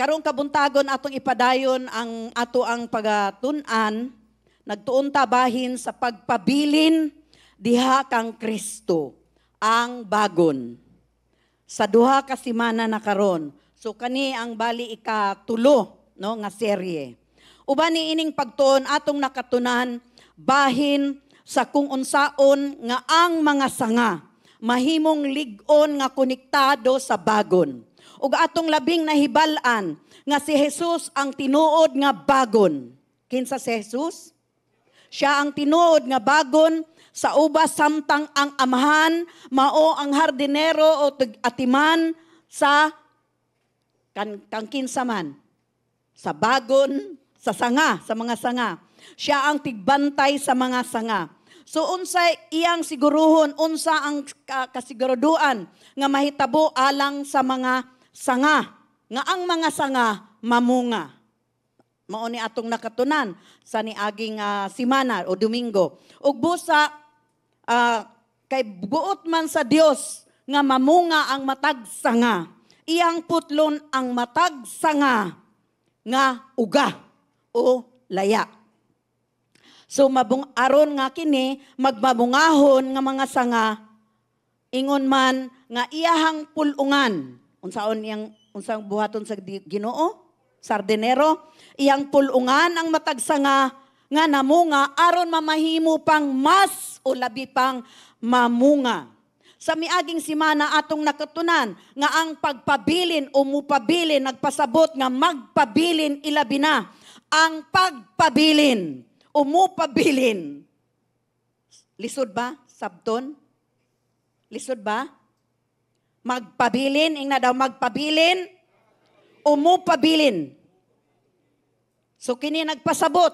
Karong kabuntagon atong ipadayon ang ato ang pagatun-an, nagtuon ta bahin sa pagpabilin diha kang Kristo, ang bagon. Sa duha ka semana na karon. So kani ang bali ikatulo no nga serye. Uban ni ining pagtuon atong nakatunan bahin sa kung unsaon nga ang mga sanga mahimong lig-on nga konektado sa bagon. Ug atong labing nahibal-an nga si Jesus ang tinuod nga bagon. Kinsa si Jesus? Siya ang tinuod nga bagon sa ubas samtang ang amahan mao ang hardinero o atiman sa kang kinsa man. Sa bagon, sa sanga, sa mga sanga. Siya ang tigbantay sa mga sanga. So unsa iyang siguruhon, unsa ang kasiguraduan nga mahitabo alang sa mga sanga, nga ang mga sanga mamunga. Mao ni atong nakatunan sa niaging semana o Domingo. Ug busa kay buot man sa Dios nga mamunga ang matag sanga. Iyang putlon ang matag sanga nga uga o laya. So aron nga kini magmabungahon nga mga sanga ingon man nga iyahang pulungan. Unsang buhaton sa Ginoo? Sardinero. Iyang pulungan ang matag sanga nga namunga aron mamahimo pang mas o labi pang mamunga. Sa miaging semana atong nakatunan nga ang pagpabilin o mupabilin nagpasabot nga magpabilin ilabi na. Ang pagpabilin o mupabilin. Lisod ba? Sabton? Lisod ba? Magpabilin, ingna daw magpabilin o mupabilin. So kini nagpasabot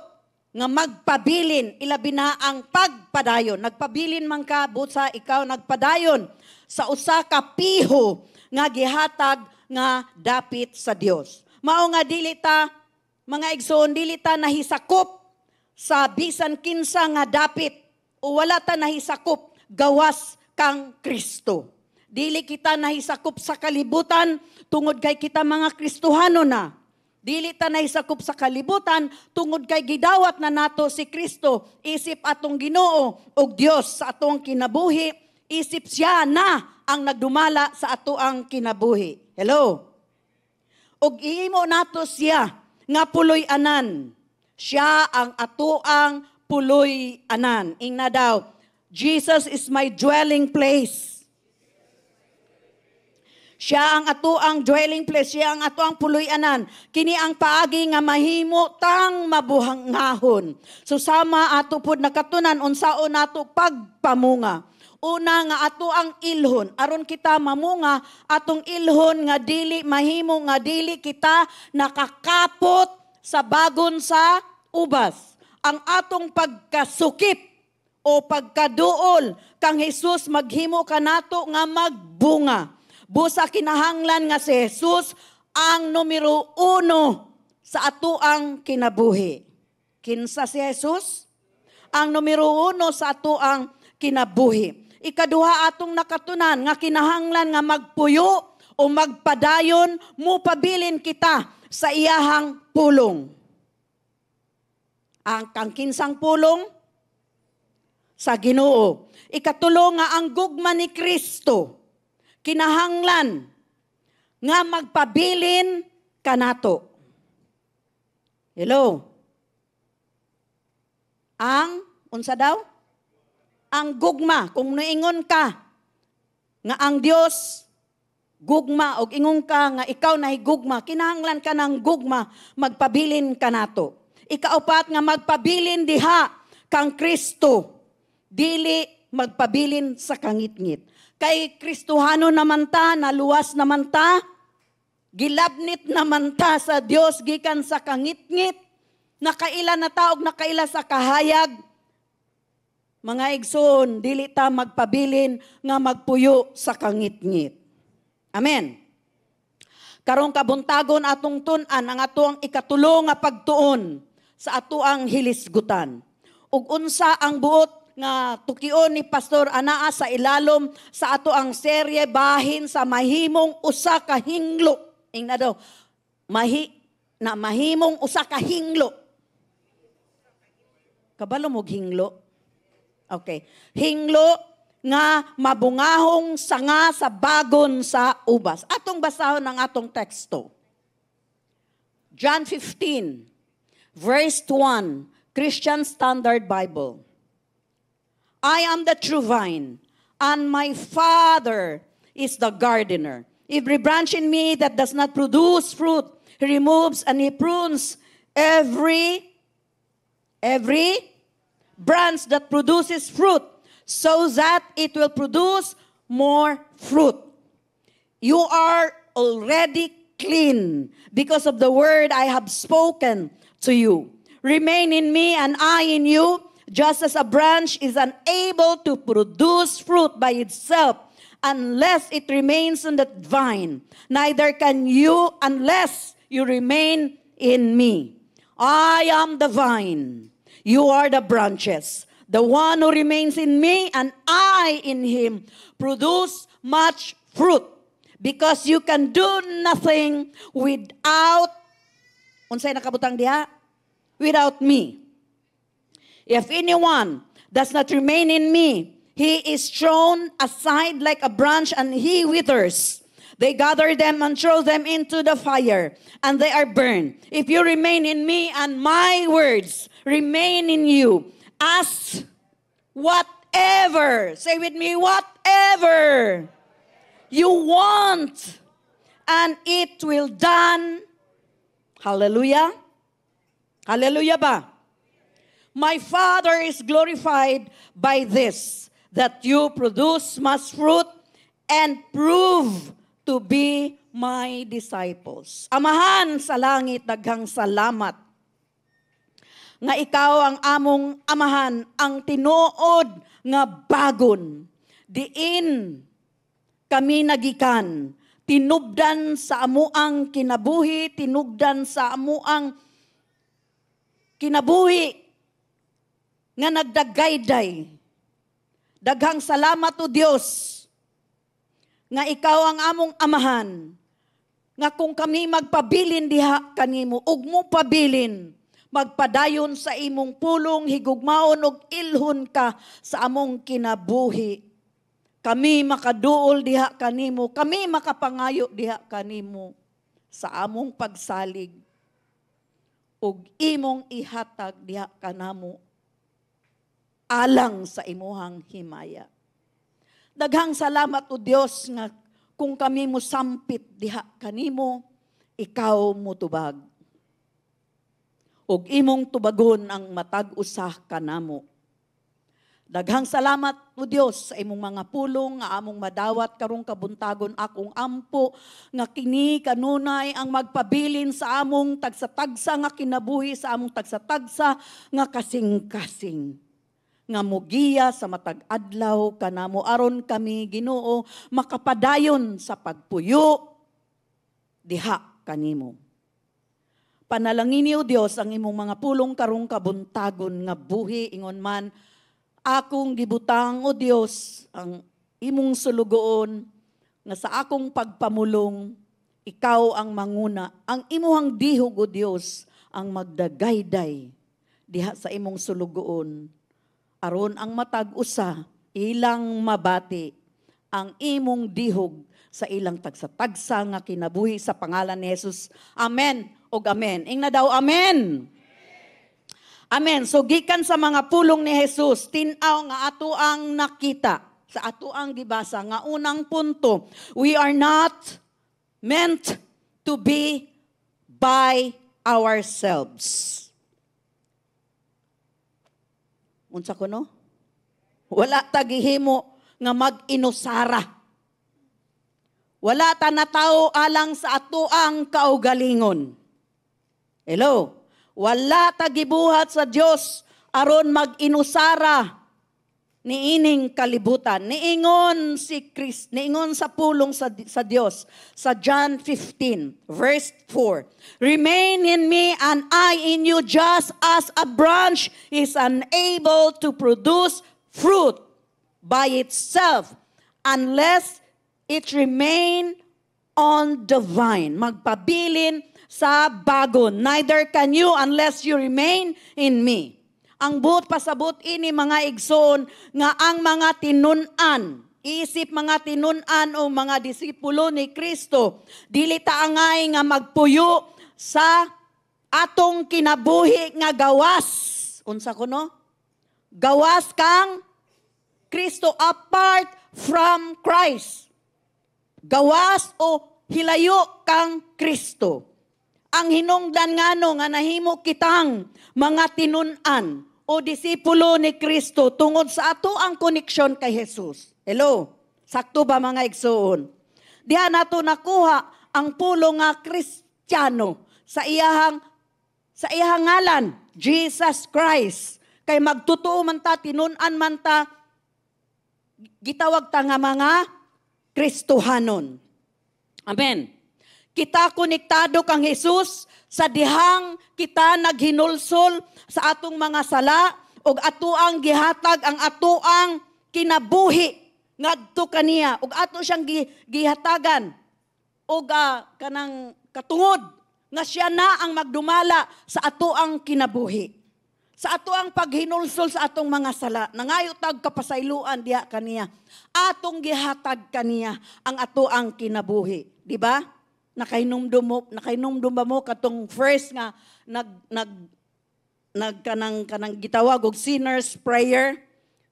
nga magpabilin, ilabi na ang pagpadayon. Nagpabilin man ka, busa ikaw nagpadayon sa usa ka piho nga gihatag nga dapit sa Dios. Mao nga dili ta, mga igsoon, dili ta nahisakop sa bisan kinsa nga dapit o wala ta nahisakop gawas kang Kristo. Dili kita nahisakop sa kalibutan tungod kay kita mga Kristohano na. Dili ta nahisakop sa kalibutan tungod kay gidawat na nato si Kristo. Isip atong Ginoo og Dios sa atong kinabuhi, isip siya na ang nagdumala sa ato ang kinabuhi. Hello. Og ihimo nato siya nga puloy-anan. Siya ang ato ang puloy-anan. Ingna daw, Jesus is my dwelling place. Siya ang ato ang dwelling place, siya ang ato ang puloy-anan. Kini ang paagi nga mahimo tang mabuhangahon. So sama ato pod nakatunan unsaon nato pagpamunga. Una nga ato ang ilhon, aron kita mamunga atong ilhon nga dili mahimo nga dili kita nakakapot sa bagon sa ubas. Ang atong pagkasukip o pagkaduol kang Jesus maghimo kanato nga magbunga. Busa kinahanglan nga si Jesus ang numero 1 sa ato ang kinabuhi. Kinsa si Jesus? Ang numero 1 sa ato ang kinabuhi. Ikaduha atong nakatunan nga kinahanglan nga magpuyo o magpadayon mupabilin kita sa iyahang pulong. Ang kangkinsang pulong sa Ginoo. Ikatulo nga ang gugma ni Kristo. Kinahanglan nga magpabilin kanato. Hello. Unsa daw? Ang gugma. Kung nuingon ka nga ang Dios gugma og ingon ka nga ikaw nahigugma, kinahanglan ka ng gugma, magpabilin kanato. Ikaapat nga magpabilin diha kang Kristo. Dili magpabilin sa kangit-ngit. Kay Kristohano naman ta, naluwas naman ta, gilabnit naman ta sa Dios gikan sa kangit-ngit, nakaila na taog nakaila sa kahayag. Mga igsoon, dili ta magpabilin nga magpuyo sa kangit-ngit. Amen. Karong kabuntagon atong tun-an ang atoang ikatulo nga pagtuon sa atoang hilisgutan. Ug unsa ang buot nga tukion ni Pastor anaa sa ilalom sa ato ang serye bahin sa mahimong usa ka hinglo. Ingna daw, mahimong usa ka hinglo. Kabalo mo hinglo? Okay. Hinglo nga mabungahong sanga sa bagon sa ubas. Atong basahon ang atong teksto. John 15, verse 1, Christian Standard Bible. I am the true vine, and my Father is the gardener. Every branch in me that does not produce fruit, He removes and He prunes every branch that produces fruit, so that it will produce more fruit. You are already clean because of the word I have spoken to you. Remain in me and I in you, just as a branch is unable to produce fruit by itself unless it remains on that vine. Neither can you unless you remain in me. I am the vine. You are the branches. The one who remains in me and I in him produce much fruit, because you can do nothing without, unsay nakabutang diha? Without me. If anyone does not remain in me, he is thrown aside like a branch and he withers. They gather them and throw them into the fire, and they are burned. If you remain in me and my words remain in you, ask whatever, say with me, whatever you want, and it will done. Hallelujah. Hallelujah ba? My Father is glorified by this, that you produce much fruit and prove to be my disciples. Amahan sa langit, daghang salamat nga ikaw ang among amahan, ang tinuod nga bagon. Diin kami nagikan, tinubdan sa amuang kinabuhi, tinugdan sa amuang kinabuhi nga nagdagayday. Daghang salamat o Dios nga ikaw ang among amahan, nga kung kami magpabilin diha kanimo, ug mo pabilin, magpadayon sa imong pulong, higugmaon og ilhon ka sa among kinabuhi. Kami makaduol diha kanimo, kami makapangayo diha kanimo sa among pagsalig, ug imong ihatag diha kanamo alang sa imuhang himaya. Daghang salamat o Dios nga kung kami mo sampit diha kanimo, ikaw mo tubag. Ug imong tubagon ang matag-usah kanamo. Daghang salamat o Dios sa imong mga pulong nga among madawat karong kabuntagon akong ampo nga kini kanunay ang magpabilin sa among tagsa-tagsa nga kinabuhi, sa among tagsa-tagsa nga kasing-kasing. Nga mugiya sa matag adlaw kanamo aron kami Ginoo makapadayon sa pagpuyo diha kanimo. Panalangin niyo Dios ang imong mga pulong karong kabuntagon nga buhi ingon man akong gibutang o Dios ang imong sulugoon nga sa akong pagpamulong ikaw ang manguna, ang imuhang dihog o Dios ang magdagayday diha sa imong sulugoon aron ang matag-usa ilang mabati ang imong dihog sa ilang tagsa-tagsa nga kinabuhi sa pangalan ni Jesus. Amen. Og amen. Ingna daw, amen. Amen. So gikan sa mga pulong ni Jesus, tin-aw nga ato ang nakita, sa ato ang gibasa, nga unang punto, we are not meant to be by ourselves. Unsa ko no? Wala tagihimo nga mag-inusara. Wala ta na tao alang sa ato ang kaugalingon. Hello? Wala tagibuhat sa Dios aron mag-inusara niining kalibutan. Niingon si Christ, niingon sa pulong sa Dios sa John 15 verse 4. Remain in me and I in you, just as a branch is unable to produce fruit by itself unless it remain on the vine. Magpabilin sa bagon. Neither can you unless you remain in me. Ang buot pasabot ini mga igsoon nga ang mga tinun-an, isip mga tinun-an o mga disipulo ni Kristo, dili ta angay nga magpuyo sa atong kinabuhi nga gawas. Unsa kuno? Gawas kang Kristo apart from Christ. Gawas o hilayo kang Kristo. Ang hinungdan ngano nga nahimo kitang mga tinun-an o disipulo ni Kristo tungod sa ato ang koneksyon kay Jesus. Hello? Sakto ba mga igsoon? Diha nato nakuha ang pulo nga Kristiyano sa iyahang ngalan, Jesus Christ. Kay magtotoo man ta, tinun-an man ta, gitawag ta nga mga Kristohanon. Amen. Kita konektado kang Jesus sa dihang kita naghinulsol sa atong mga sala ug atoang gihatag ang atoang kinabuhi ngadto kaniya ug ato siyang gihatagan ug kanang katungod nga siya na ang magdumala sa atoang kinabuhi. Sa atoang paghinulsol sa atong mga sala, nangayo tag kapasayloan diha kaniya. Atong gihatag kaniya ang atoang kinabuhi, di ba? Nakainomdum ba mo katong first nga kanang gitawag og sinner's prayer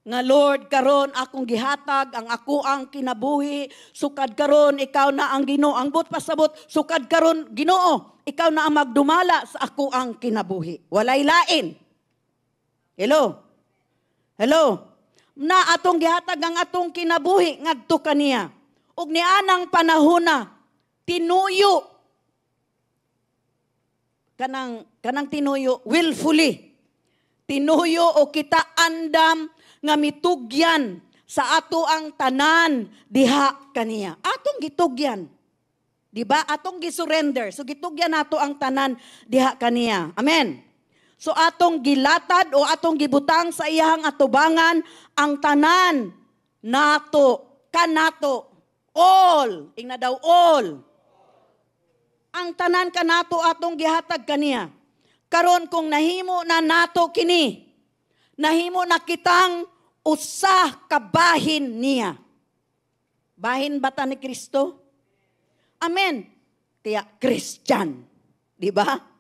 nga Lord karon akong gihatag ang ako ang kinabuhi, sukad karon ikaw na ang Ginoo, ang but pasabot sukad karon Ginoo ikaw na ang magdumala sa ako ang kinabuhi, walay lain. Hello? Na atong gihatag ang atong kinabuhi ngadto kaniya. Ug nianang panahona tinuyo kanang tinuyo willfully. Tinuyo o kita andam nga mitugyan sa ato ang tanan diha kaniya. Atong gitugyan. Di ba? Atong gisurrender. So gitugyan nato ang tanan diha kaniya. Amen. So atong gilatad o atong gibutang sa iyang atubangan ang tanan nato, kanato, all, ingna daw all. Ang tanan kanato atong gihatag kaniya. Karon kung nahimo na nato kini, nahimo na kitang usa ka bahin niya. Bahin bata ni Kristo? Amen. Tiya Christian, di ba?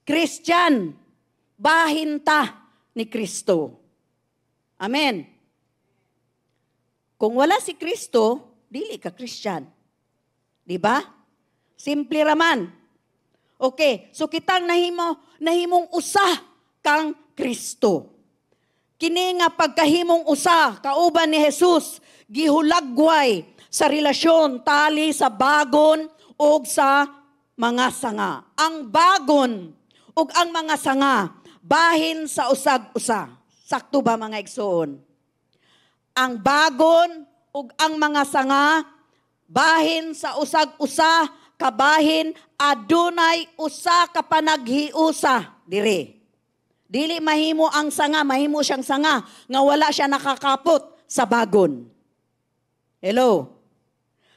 Christian, bahin ta ni Kristo. Amen. Kung wala si Kristo, dili ka Christian. Di ba? Simple raman. Okay, so kitang nahimong usa kang Kristo. Kini nga pagkahimong usa, kauban ni Jesus, gihulagway sa relasyon tali sa bagon o sa mga sanga. Ang bagon ug ang mga sanga, bahin sa usag-usa. Sakto ba mga igsoon? Ang bagon ug ang mga sanga, bahin sa usag-usa, kabahin, adunay usa ka panaghiusa dire. Dili mahimo ang sanga, mahimo siyang sanga, nga wala siya nakakapot sa bagon. Hello?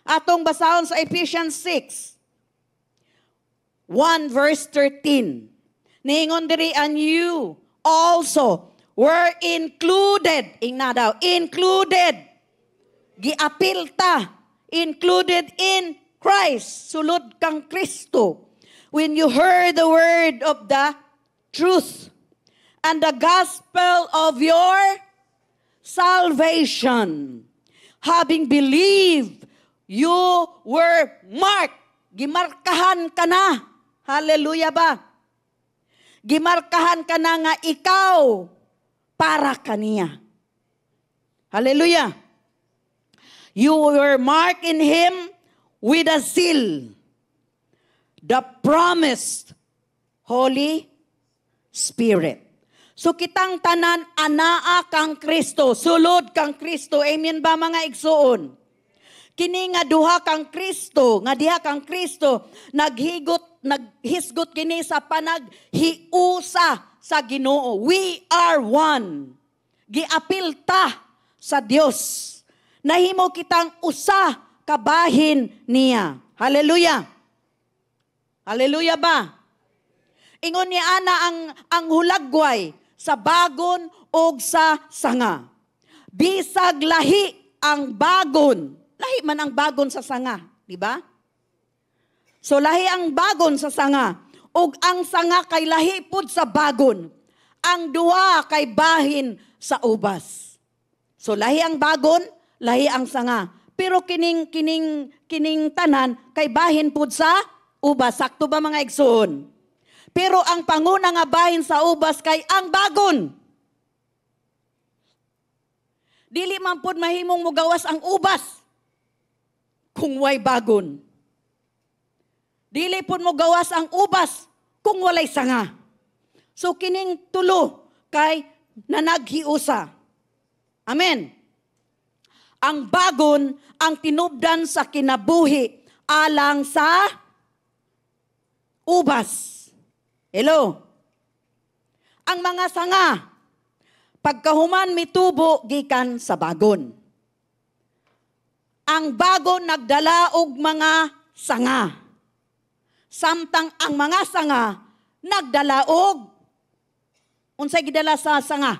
Atong basahon sa Ephesians 6, 1 verse 13. Ningon diri, and you also were included. Ingna daw, included. Giapilta. Included in Christ. Sulod kang Kristo. When you heard the word of the truth and the gospel of your salvation. Having believed, you were marked. Gimarkahan ka na. Hallelujah ba? Gimarkahan ka na nga ikaw para kaniya. Hallelujah. You were marked in Him with a seal, the promised Holy Spirit. So kitang tanan anaa kang Kristo, sulod kang Kristo. Amen ba mga igsoon? Kini nga duha kang Kristo, nga diha kang Kristo, naghisgot kini sa panaghiusa sa Ginoo. We are one. Giapilta sa Dios. Nahimo kitang usa kabahin niya. Hallelujah. Hallelujah ba? Ingon ni ana ang hulagway sa bagon o sa sanga. Bisag lahi ang bagon. Lahi man ang bagon sa sanga, di ba? So lahi ang bagon sa sanga. Ug ang sanga kay lahi pud sa bagon. Ang duwa kay bahin sa ubas. So lahi ang bagon, lahi ang sanga. Pero kining tanan kay bahin pud sa ubas. Sakto ba mga igsoon? Pero ang panguna nga bahin sa ubas kay ang bagon. Dili man pud mahimong mugawas ang ubas kung way bagon. Dili pud mugawas ang ubas kung walay sanga. So kining tulo kay nanaghiusa. Amen. Ang bagon ang tinubdan sa kinabuhi alang sa ubas. Hello. Ang mga sanga pagkahuman mitubo gikan sa bagon. Ang bagon nagdala og mga sanga. Samtang ang mga sanga nagdala og unsay gidala sa sanga?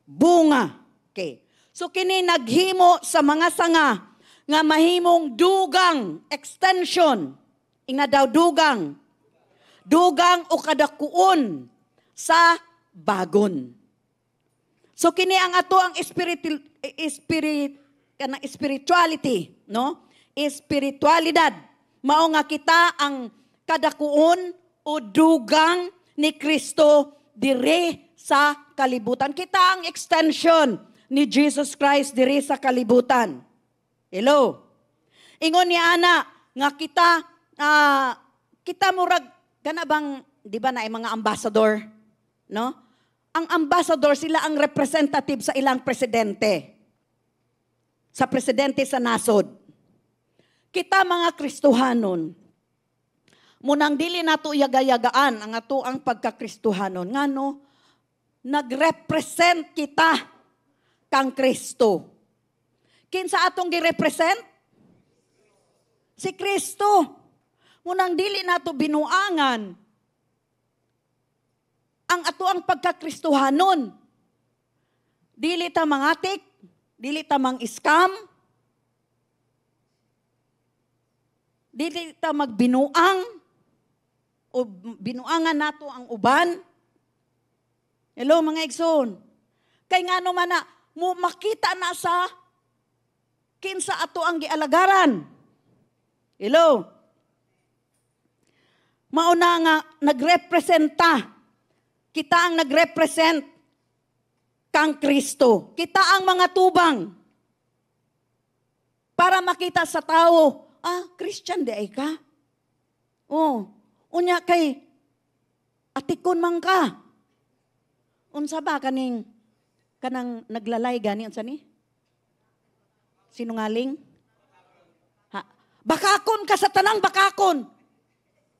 Bunga. Okay. So kini naghimo sa mga sanga nga mahimong dugang extension. Inga daw dugang. Dugang o kadakuon sa bagon. So kini ang ato ang spirituality, no? Espiritualidad. Mao nga kita ang kadakuon o dugang ni Kristo dire sa kalibutan. Kita ang extension ni Jesus Christ dire sa kalibutan. Hello. Ingon ni ana nga kita murag kana bang di ba na ay mga ambassador, no? Ang ambassador sila ang representative sa ilang presidente. Sa presidente sa nasod. Kita mga Kristohanon, munang dili nato yagayagaan ang ato ang pagka-Kristohanon. Ngano? Nagrepresent kita kang Kristo. Kinsa atong girepresent? Si Kristo. Munang dili nato binuangan ang ato ang pagka-Kristohanon. Dili ta mangatik, dili ta mang-scam, dili ta magbinuang o binuangan nato ang uban. Hello mga igsoon. Kay ngano man na mo makita na sa kinsa ato ang gialagaran. Hello. Mauna nga nagrepresenta. Kita ang nagrepresent kang Kristo. Kita ang mga tubang. Para makita sa tao, Christian di ay ka? Unya kay atikon man ka. Unsa ba kanang naglalay gani unsa ni? Sinungaling? Bakakon ka sa tanang bakakon.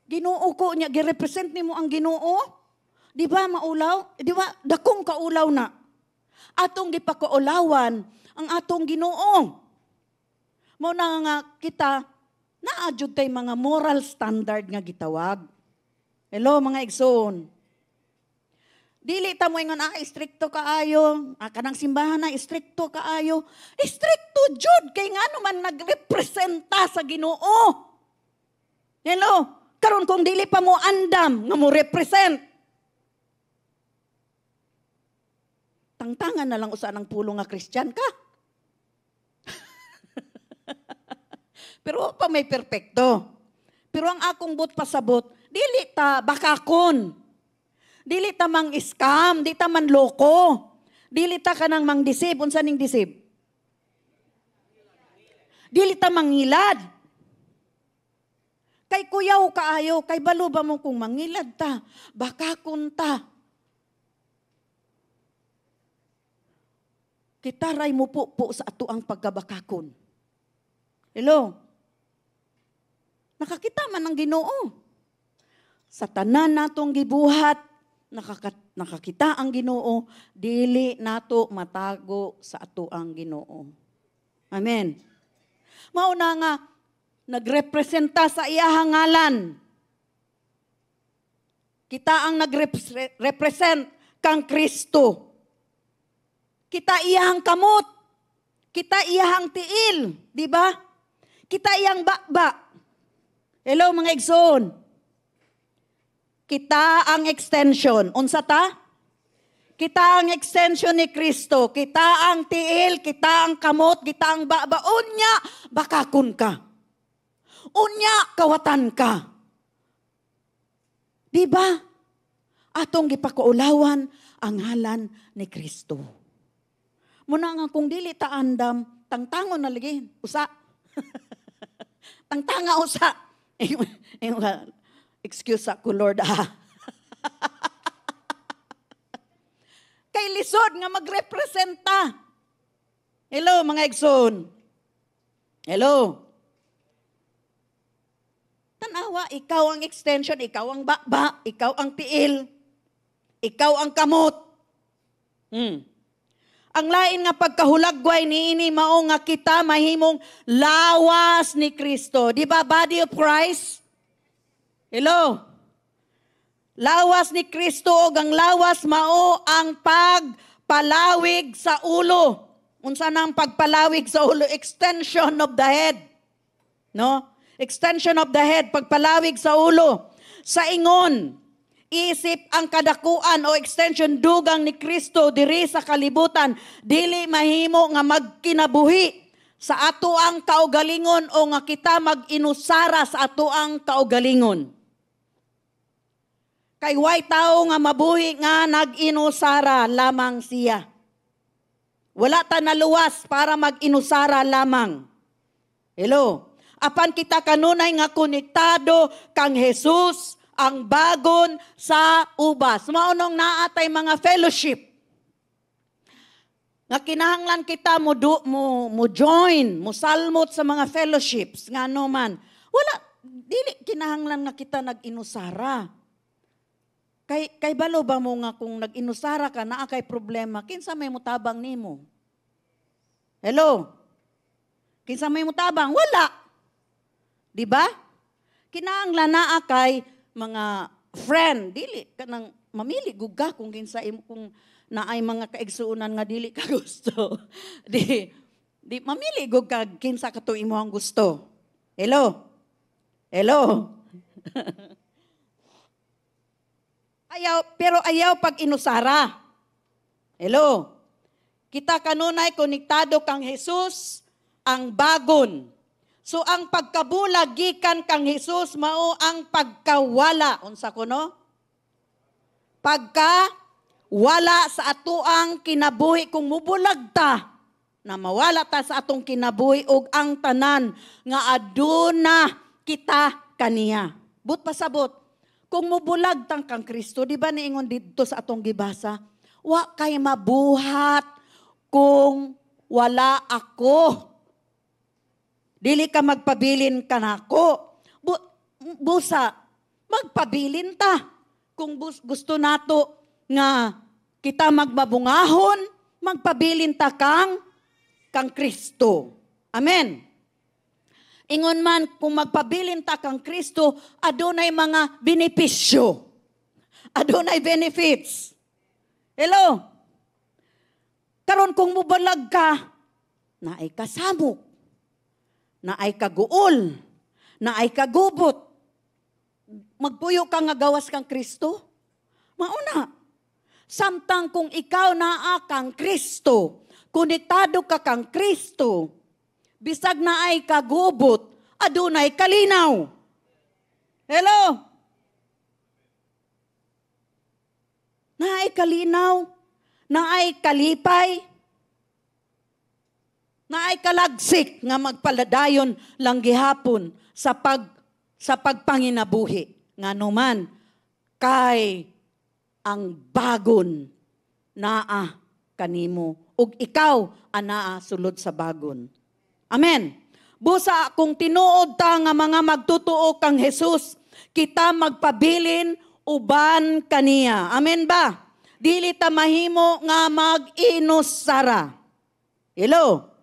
Ginoo ko niya girepresent nimo ang Ginoo. Di ba maulaw? Di ba dakong kaulaw na? Atong gipakaulawan ang atong Ginoo. Mao na nga kita naadjud tay mga moral standard nga gitawag. Hello mga igsoon. Dili ta mo ingon stricto kaayo, kanang simbahan na stricto kaayo. Stricto jud kay ngano man nagrepresenta sa Ginoo. Hello, karon kung dili pa mo andam nga mo represent. Tangtangan na lang usa ng pulong nga Christian ka. Pero pa may perpekto. Pero ang akong but pasabot, dili ta bakakon. Dili ta mang scam, dili ta man loko. Dili ta kanang mang deceive, unsa ning deceive? Dili ta mangilad. Kay kuyaw kaayo, kay balo ba mo kung mangilad ta, bakakon ta. Kita ray mo po sa ato ang pagkabakakon. Hello? Nakakita man ang Ginoo. Sa tanan natong gibuhat, nakakita ang Ginoo, dili nato matago sa ato ang Ginoo. Amen. Mao na nga nagrepresenta sa iyahang ngalan Kita ang nag-represent kang Kristo. Kita iyahang kamot. Kita iyahang tiil. Di ba? Kita iyang bakba. Hello mga igsoon. Kita ang extension. Unsa ta? Kita ang extension ni Kristo. Kita ang tiil, kita ang kamot, kita ang bakba. Unya, bakakon ka. Unya, kawatan ka. Di ba? Atong gipakuulawan ang ngalan ni Kristo. Muna nga kung dili ta andam, tangtangon na lagi. Usa. Tangtanga usa. Excuse ako, Lord. Kay lisod nga magrepresenta. Hello, mga igsoon. Hello. Tanawa, ikaw ang extension, ikaw ang bakba, ikaw ang tiil, ikaw ang kamot. Ang lain nga pagkahulagway niini mao nga kita mahimong lawas ni Kristo. Di ba, body of Christ? Hello? Lawas ni Kristo o ang lawas mao ang pagpalawig sa ulo. Unsa nang pagpalawig sa ulo? Extension of the head. No? Extension of the head, pagpalawig sa ulo. Sa ingon, isip ang kadakuan o extension dugang ni Kristo diri sa kalibutan, dili mahimo nga magkinabuhi sa ato ang kaugalingon o nga kita mag-inusara sa ato ang kaugalingon. Kay way tao nga mabuhi nga nag-inusara lamang siya. Wala ta naluwas para mag-inusara lamang. Hello? Apan kita kanunay nga konektado kang Jesus ang bagon sa ubas. Maunong naatay mga fellowship. Nga kinahanglan kita mo join, mo salmot sa mga fellowships. Nga no man. Wala, dili kinahanglan nga kita nag-inusara. Kay balo ba mo nga kung nag-inusara ka, naa kay problema, kinsa may mutabang nimo? Hello? Kinsa may mutabang? Wala. Di ba? Kinahanglan naa kay mga friend, dili ka nang mamili gugga kung kinsa kung naay mga kaigsuunan nga dili ka gusto. di mamili gug ka kinsa kato imong gusto. Hello? Hello? Pero ayaw pag inusara. Hello? Kita kanunay konektado kang Jesus ang bagon. So ang pagkabulag gikan kang Jesus mao ang pagkawala. Unsa kuno? Pagkawala sa atoang kinabuhi kung mubulag ta na mawala ta sa atong kinabuhi ug ang tanan nga aduna kita kaniya. But pasabot kung mubulag tang kang Kristo, di ba niingon dito sa atong gibasa? Wa kay mabuhat kung wala ako. Dili ka magpabilin ka nako. Busa, magpabilin ta. Kung gusto nato nga kita magbabungahon, magpabilin ta kang Kristo. Amen. Ingon man, kung magpabilin ta kang Kristo, adunay mga benepisyo. Adunay benefits. Hello? Karon kung mubalag ka, naay kasamok, naay kaguol, naay kagubot, magpuyo ka nga gawas kang Kristo, mauna. Samtang kung ikaw naa kang Kristo, konektado ka kang Kristo, bisag na ay kagubot, adunay kalinaw. Hello? Naay kalinaw, naay kalipay, naay kalagsik nga magpaladayon lang gihapon sa pagpanginabuhi. Nga numan, kay ang bagon naa kanimo ug ikaw anaa sulod sa bagon. Amen. Busa kung tinuod ta nga mga magtutuo kang Jesus, kita magpabilin uban kaniya. Amen ba? Dili ta mahimo nga mag-inusara. Hello?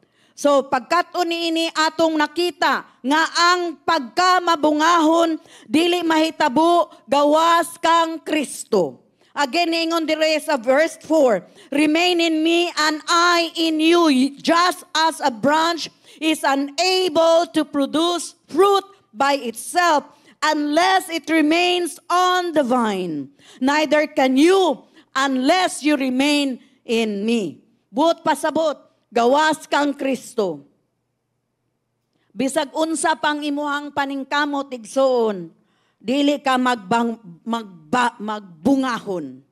So pagkat ini atong nakita nga ang pagkamabungahon dili mahitabo gawas kang Kristo. Again, ingon dire sa verse 4, remain in me and I in you, just as a branch is unable to produce fruit by itself unless it remains on the vine. Neither can you unless you remain in me. Buot pasabot, gawas kang Kristo. Bisag unsa pang imuhang paningkamot igsoon, dili ka magbungahon.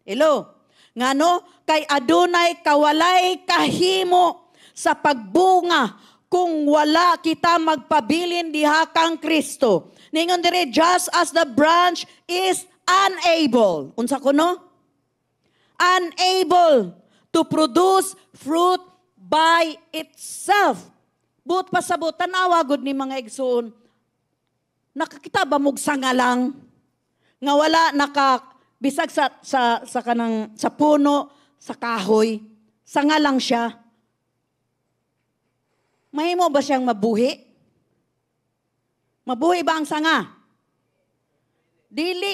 Hello? Ngano? Kay adunay kawalay kahimo sa pagbunga kung wala kita magpabilin diha kang Kristo. Ningon dire, just as the branch is unable. Unsa kuno? Unable to produce fruit by itself. But pasabot, tanawa gud ni mga igsoon, nakakita ba mog sanga lang nga wala bisag sa kanang sa puno, sa kahoy, sanga lang siya. Mahimo ba siyang mabuhi? Mabuhi ba ang sanga? Dili.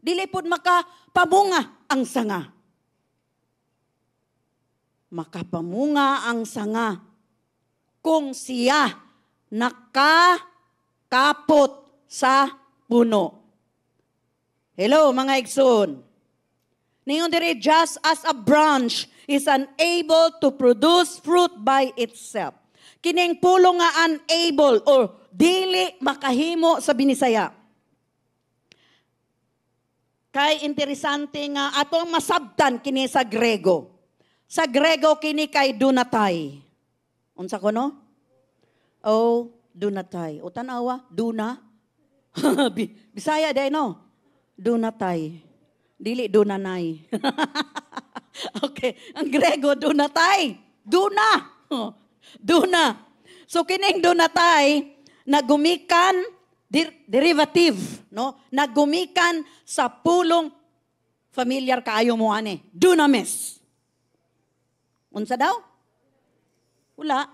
Dili pud makapamunga ang sanga. Makapamunga ang sanga kung siya nakakapot sa puno. Hello, mga igsoon. Ningon diri, just as a branch is unable to produce fruit by itself. Kining pulong nga unable or dili makahimo sa Binisaya. Kay interesante nga atong masabtan kini sa Grego. Sa Grego kini kay dunatay. Unsa kuno? Oh, dunatay. O tanawa, duna. Bisaya day no. Dunatay. Dili dunanay. Okay, ang Grego dunatay. Duna. Duna. So kining dunatay nagumikan derivative, no? Nagumikan sa pulong familiar kaayo mo ani. Dunamis. Unsa daw? Wala.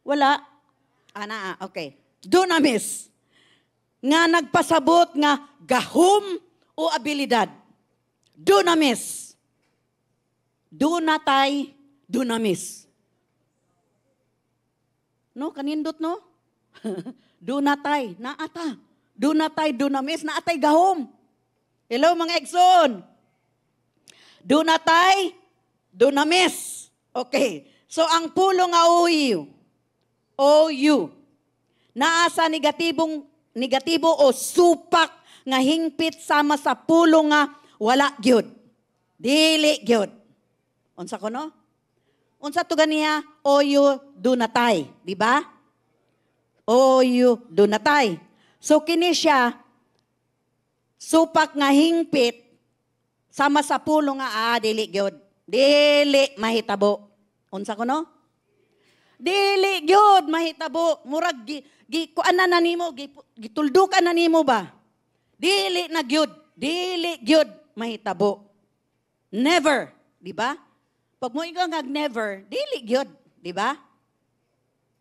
Wala. Okay. Dunamis. Nga nagpasabot nga gahom o abilidad. Dunamis. Dunatay, dunamis. No, kanindot no? Dunatay, naata. Dunatay, dunamis, naatay gahom. Hello mga Egson. Dunatay, dunamis. Okay. So ang pulo nga OU. Naasa negatibo o supak nga hingpit sama sa pulo nga wala gyud. Dili gyud. Unsa kuno? Unsa to ganiya? OU dunatay, di ba? OU dunatay. So kini siya supak nga hingpit sama sa pulo nga dili gyud. Dili mahitabo. Unsa kuno? Dili gyud mahitabo. Murag kuanan na nimo, gituldukan na nimo ba? Dili na gyud. Dili gyud mahitabo. Never, di ba? Pag mo ikaw never, dili gyud, di ba?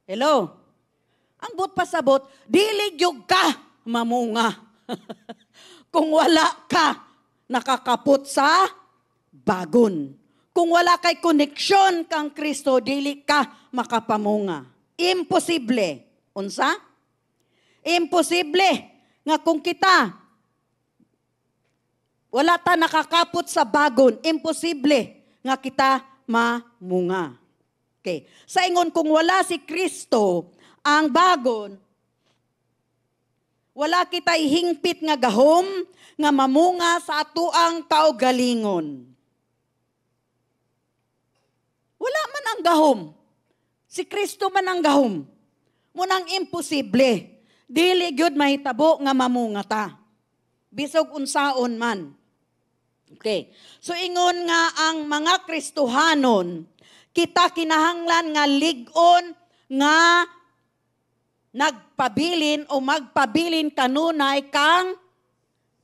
Hello. Ang but pasabot, dili gyud ka mamunga. Kung wala ka nakakapot sa bagon. Kung wala kay koneksyon kang Kristo, dili ka makapamunga. Imposible. Unsa? Imposible nga kung kita wala ta nakakapot sa bagon, imposible nga kita mamunga. Okay. Sa ingon kung wala si Kristo ang bagon, wala kita hingpit nga gahom nga mamunga sa atuang kaugalingon. Wala man ang gahom. Si Kristo man ang gahom. Munang imposible. Dili gyud mahitabo nga mamunga ta. Bisog unsaon man. Okay. So ingon nga ang mga Kristohanon, kita kinahanglan nga lig-on nga nagpabilin o magpabilin kanunay kang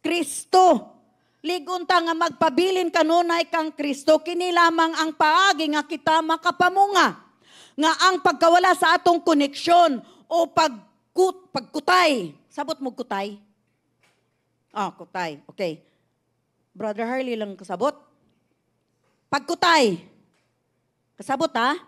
Kristo. Ligunta nga magpabilin kanunay kang Kristo, kini lamang ang paagi nga kita makapamunga. Nga ang pagkawala sa atong koneksyon o pagkutay. Sabot mo kutay? Kutay. Okay. Brother Harley lang kasabot. Pagkutay. Kasabot ha?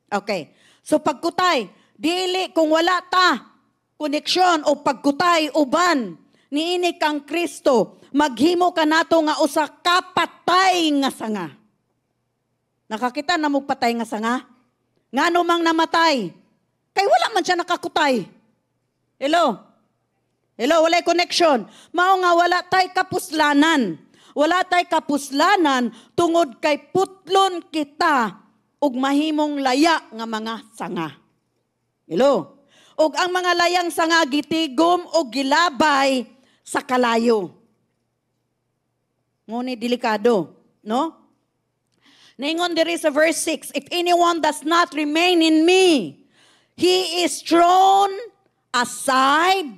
Okay. So pagkutay, dili kung wala ta koneksyon o pagkutay uban niini kang Kristo, maghimo ka nato nga usa ka patay nga sanga. Nakakita na mo patay nga sanga? Ngano mang namatay? Kay wala man siya nakakutay. Hello? Hello, walay connection. Mao nga wala tay kapuslanan. Wala tay kapuslanan tungod kay putlon kita ug mahimong laya nga mga sanga. Hello? Ug ang mga layang sanga gitigom o gilabay sa kalayo. Ngunit delikado, no? Ningon diri sa verse 6, if anyone does not remain in me, he is thrown aside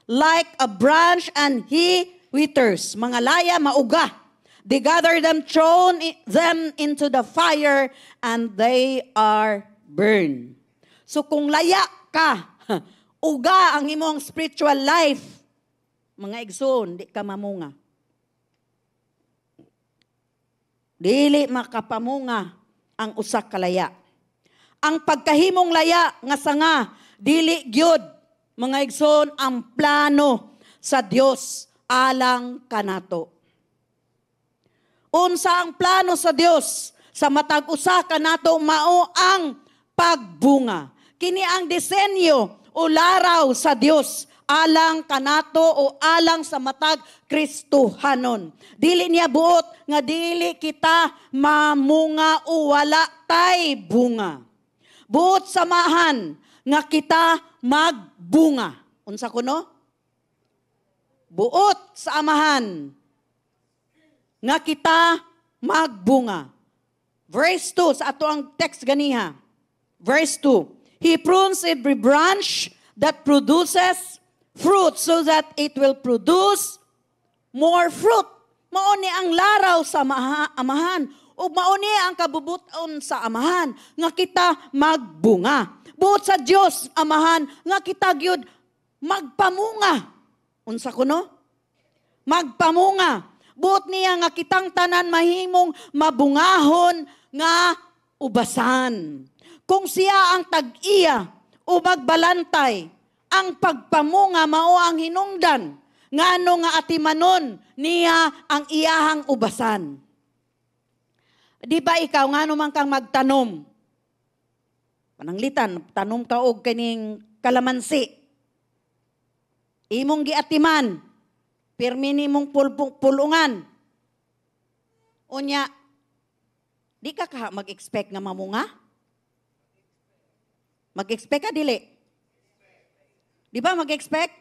like a branch and he withers. Mga laya, mauga. They gather them, thrown them into the fire, and they are burned. So kung laya ka, uga ang imong spiritual life, mga igsoon, di ka mamunga. Dili makapamunga ang usak kalaya. Ang pagkahimong laya nga sanga, dili gyud mga igsoon ang plano sa Dios alang kanato. Unsa ang plano sa Dios sa matag usa kanato mao ang pagbunga. Kini ang disenyo o laraw sa Dios alang kanato o alang sa matag Kristohanon. Dili niya buot nga dili kita mamunga o wala tay bunga. Buot samahan nga kita magbunga. Unsa kuno? Buot sa amahan nga kita magbunga. Verse 2 sa ato ang text ganiha. Verse 2. He prunes every branch that produces fruit so that it will produce more fruit. Mao ni ang laraw sa amahan ug mao ni ang kabubuton sa amahan nga kita magbunga. Buot sa Dios amahan nga kita gyud magpamunga. Unsa kuno? Magpamunga. Buot niya nga kitang tanan mahimong mabungahon nga ubasan. Kung siya ang tag-iya o magbalantay, ang pagpamunga mao ang hinungdan ngano nga atimanon niya ang iyahang ubasan. Di ba ikaw ngano man kang magtanom? Pananglitan, tanom ka og kining kalamansi. Imong giatiman, pirmi nimong pulungan. Unya, di ka mag-expect nga mamunga? Mag-expect ka dili? Di ba mag-expect?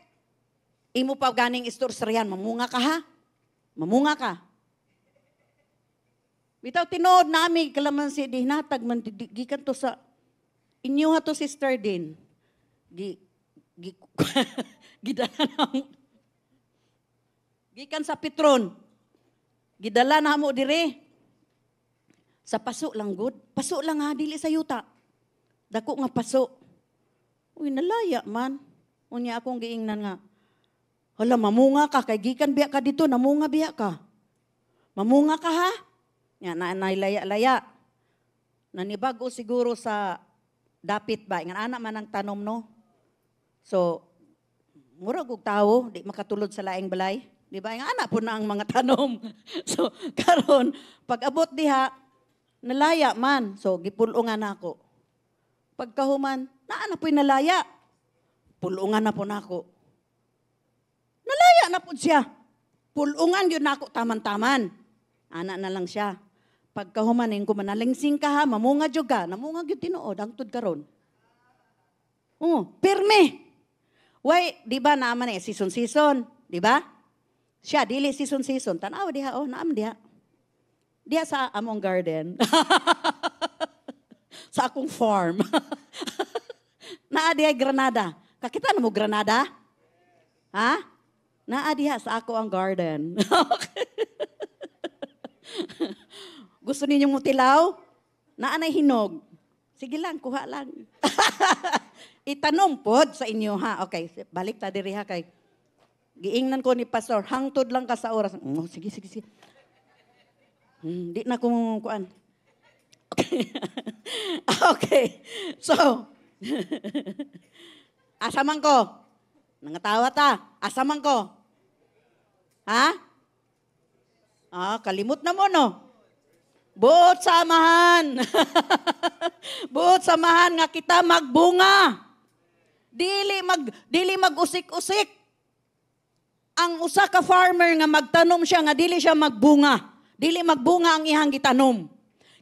Imo pa ganing istorsaryan, mamunga ka ha? Mamunga ka. Bitaw tinood nami kalamansi di natag man gikan to sa inyo ha to sister din. Gidala na gikan sa Petron. Gidala na mo dire. Sa paso lang good. Paso lang ha dili sa yuta. Dako nga paso. Uy nalaya man. Unya akong giingnan nga, hala, mamunga ka, kay gikan biya ka dito, namunga biya ka. Mamunga ka ha? Yan, nailaya-laya. Nanibago siguro sa dapit ba? Nga anak man ang tanom, no? So, murag og tao, di makatulod sa laing balay. Di ba? Nga anak po na ang mga tanom. So, karon pag abot diha, nalaya man. So, gipulungan ako. Pagkahuman, naana po'y nalaya. Pulungan na po nako. Nalaya na po siya. Pulungan yun nako taman-taman. Ana na lang siya. Pagkahumanin ko manalingsing ka ha, mamunga jud ka. Namunga yun tinuod, ang tud karon. Pirme. Why, di ba naaman season-season? Di ba? Siya, dili season-season. Tanaw diha, naam diha. Diha sa among garden. Sa akong farm. Naa diha Granada. Kakita na mo Granada? Ha? Naa diha sa ako ang garden. Okay. Gusto ninyong mutilaw? Naanay hinog. Sige lang, kuha lang. Itanong pod sa inyo ha. Okay, balik ta diri ha kay giingnan ko ni pastor, hangtod lang ka sa oras. Oh, sige. Di na ko kuan. Okay. Okay. So, asaman ko. Nangatawa ta. Asaman ko. Ha? Kalimot na mo no. Buot samahan. Buot samahan nga kita magbunga. Dili mag-usik-usik. Ang usa ka farmer nga magtanom siya nga dili siya magbunga. Dili magbunga ang ihang gitanom.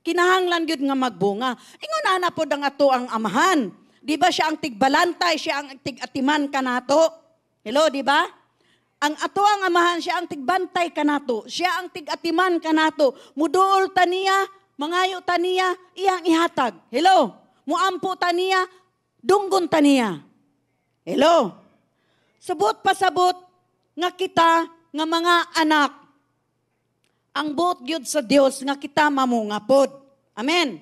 Kinahanglan gyud nga magbunga. Ingon ana pod ang ato ang amahan. Di ba siya ang tigbalantay, siya ang tigatiman kanato? Hello, di ba? Ang ato ang amahan, siya ang tigbantay kanato. Siya ang tigatiman kanato. Muduol taniya, mangayo taniya, iyang ihatag. Hello? Muampo taniya, dunggon taniya. Hello? Sabot pasabot nga kita nga mga anak. Ang buot gyud sa Dios nga kita mamungapod. Amen.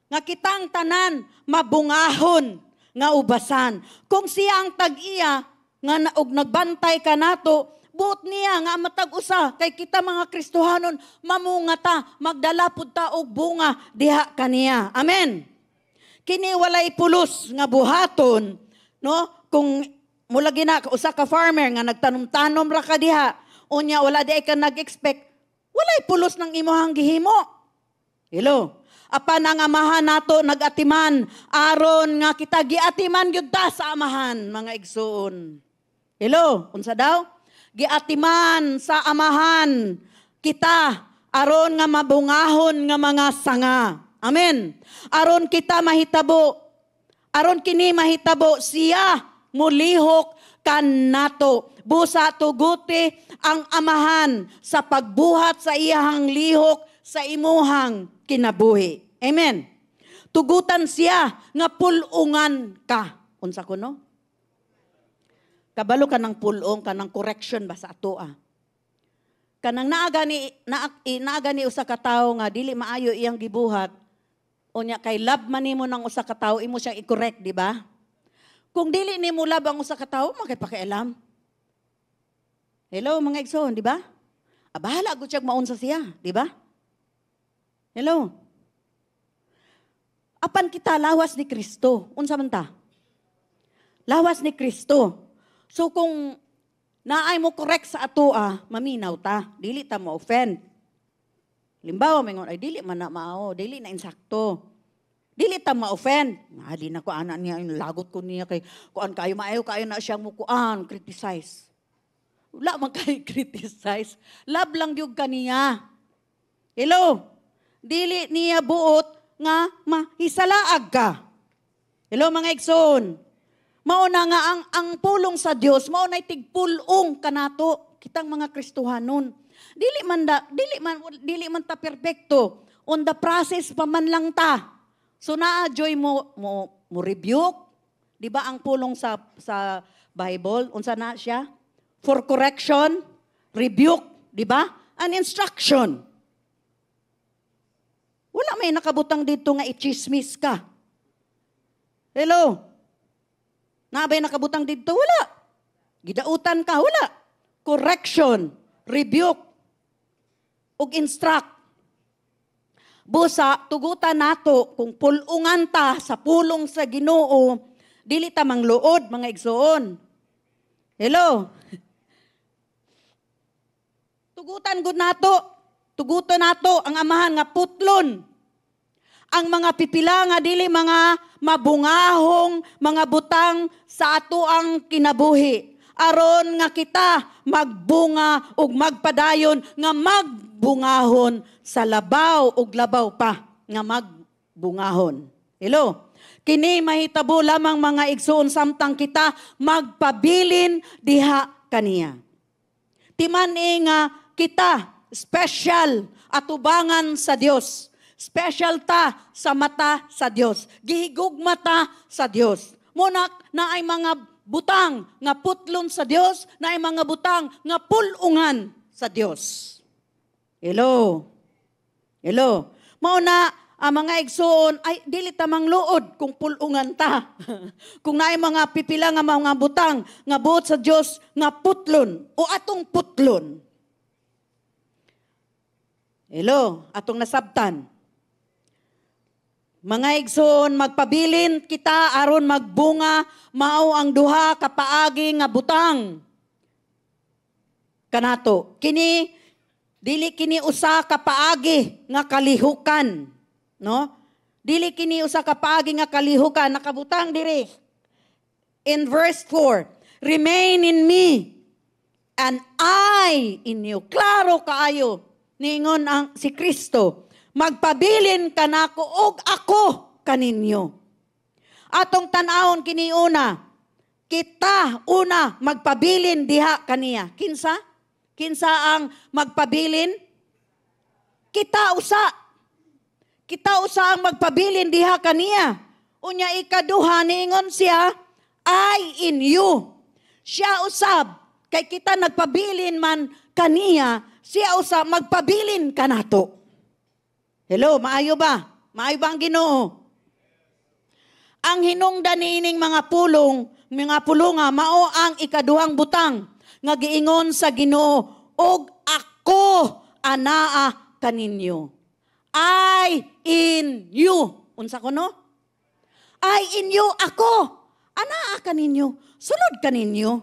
Nga kitang tanan mabungahon nga ubasan. Kung siya ang tag-iya nga og nagbantay kanato, buot niya nga matag usa kay kita mga Kristohanon mamungata, magdala pud ta og bunga diha kaniya. Amen. Kini walay pulos nga buhaton, no? Kung mula gina usa ka farmer nga nagtanom-tanom ra ka diha, unya wala di ka nag-expect, walay pulos ng imuhang gihimo. Hello. Apan ang amahan nato nagatiman aron nga kita giatiman gyud ta sa amahan, mga igsoon. Hello, unsa daw? Giatiman sa amahan kita aron nga mabungahon nga mga sanga. Amen. Aron kita mahitabo, aron kini mahitabo siya mulihok kanato. Busa tuguti ang amahan sa pagbuhat sa iyahang lihok sa imuhang kinabuhi. Amen. Tugutan siya nga pulungan ka. Unsa kuno? Kabalo ka ng pulong, ka ng correction ba sa ato Kanang naaga ni usa ka tawo nga dili maayo iyang gibuhat. Unya kay love man nimo ng usa ka tawo, imo siyang i-correct, di ba? Kung dili nimo love ang usa ka tawo, makipakialam. Hello mga igsoon, di ba? Bahala gud siya maunsa siya, di ba? Hello. Apan kita lawas ni Kristo. Unsa man ta? Lawas ni Kristo. So kung naay mo correct sa ato maminaw ta, dili ta mo offend. Limbawa mingon ay dili man na mao, dili na insakto. Dili ta ma-offend. Di na ko ana niya lagot ko niya kay kuan kayo maayo kayo na siyang mukuan, criticize. Wala man kay criticize. Love lang gyud kaniya. Hello. Dili niya buot nga mahisalaag ka. Hello mga igsoon. Mauna nga ang pulong sa Dios, mauna tigpulong kanato kitang mga Kristohanon. Dili man ta perpekto. On the process pa man lang ta. So joy mo rebuke. Di ba ang pulong sa Bible, unsa na siya? For correction, rebuke, di ba? An instruction. Wala may nakabutang dito nga i-chismis ka. Hello? Nabay nakabutang dito? Wala. Gidautan ka? Wala. Correction, rebuke, ug instruct. Busa, tugutan nato kung pulungan ta sa pulong sa Ginoo, dili ta mangluod, mga igsoon. Hello? Tugutan gud nato. Tugutan nato ang amahan nga putlon. Ang mga pipila nga dili mga mabungahong mga butang sa ato ang kinabuhi. Aron nga kita magbunga ug magpadayon nga magbungahon sa labaw ug labaw pa nga magbungahon. Hello? Kini mahitabo lamang mga igsoon samtang kita magpabilin diha kaniya. Timan nga kita special atubangan sa Dios. Special ta sa mata sa Dios. Gihigugma ta sa Dios. Muna na ay mga butang nga putlon sa Dios, na ay mga butang nga pulungan sa Dios. Hello. Hello. Mauna, mga igsoon, ay, dili tamang luod kung pulungan ta. Kung naay mga pipila nga mga butang, nga buot sa Dios nga putlon, o atong putlon. Hello, atong nasabtan. Mga igsoon, magpabilin kita aron magbunga, mao ang duha ka paagi nga butang. Kanato, dili kini usa ka paagi nga kalihukan, no? Dili kini usa ka paagi nga kalihukan, nakabutang diri. In verse 4, remain in me and I in you. Klaro kaayo ningon ang si Kristo. Magpabilin kanako og ako kaninyo. Atong tan-awon kini una, kita una magpabilin diha kaniya. Kinsa ang magpabilin? Kita usa. Kita usa ang magpabilin diha kaniya. Unya ikaduha niingon siya, I in you. Siya usab, kay kita nagpabilin man kaniya, siya usab magpabilin kanato. Hello, maayo ba? Maayo ba ang Ginoo? Ang hinungdan niining mga pulonga, mao ang ikaduhang butang nga giingon sa Ginoo, og ako anaa kaninyo. I in you. Unsa ko no? I in you, ako anaa kaninyo. Sulod kaninyo.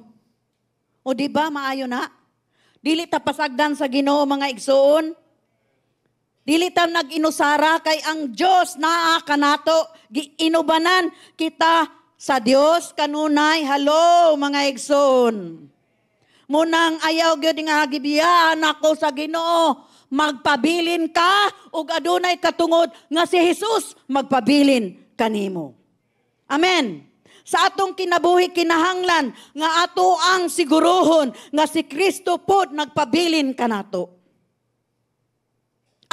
O di ba maayo na? Dili ta pasagdan sa Ginoo mga igsoon. Dili ta nag-inusara kay ang Dios naa kanato, giinubanan kita sa Dios kanunay. Hello mga igsoon. Munang ayaw gyud nga gibiyaan ako sa Ginoo, magpabilin ka ug adunay katungod nga si Jesus magpabilin kanimo. Amen. Sa atong kinabuhi kinahanglan nga ato ang siguruhon nga si Kristo pod nagpabilin kanato.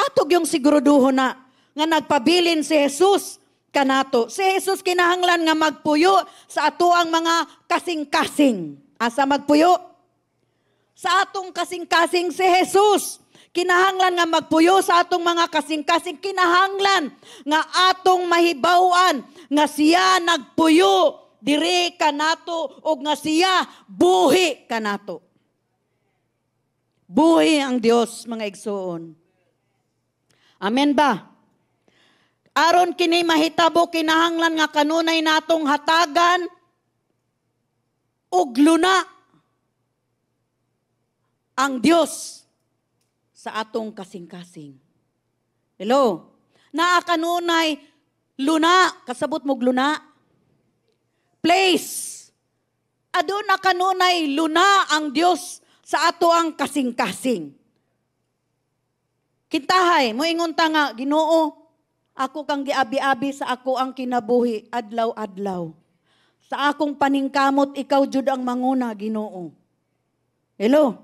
Atog yung siguruduhon na nga nagpabilin si Jesus kanato. Si Jesus kinahanglan nga magpuyo sa ato ang mga kasing-kasing. Asa magpuyo? Sa atong kasing-kasing si Jesus. Kinahanglan nga magpuyo sa atong mga kasing-kasing. Kinahanglan nga atong mahibawan nga siya nagpuyo dire kanato o nga siya buhi kanato. Buhi ang Dios mga igsoon. Amen ba? Aron kini mahitabo kinahanglan nga kanunay natong hatagan ug luna ang Dios sa atong kasing-kasing. Hello? Naa kanunay luna, kasabot mo luna. Place. Aduna kanunay luna ang Dios sa ato ang kasing-kasing. Kintahay, moingon ta nga, Ginoo, ako kang giabi-abi sa ako ang kinabuhi, adlaw-adlaw. Sa akong paningkamot, ikaw jud ang manguna, Ginoo. Hello?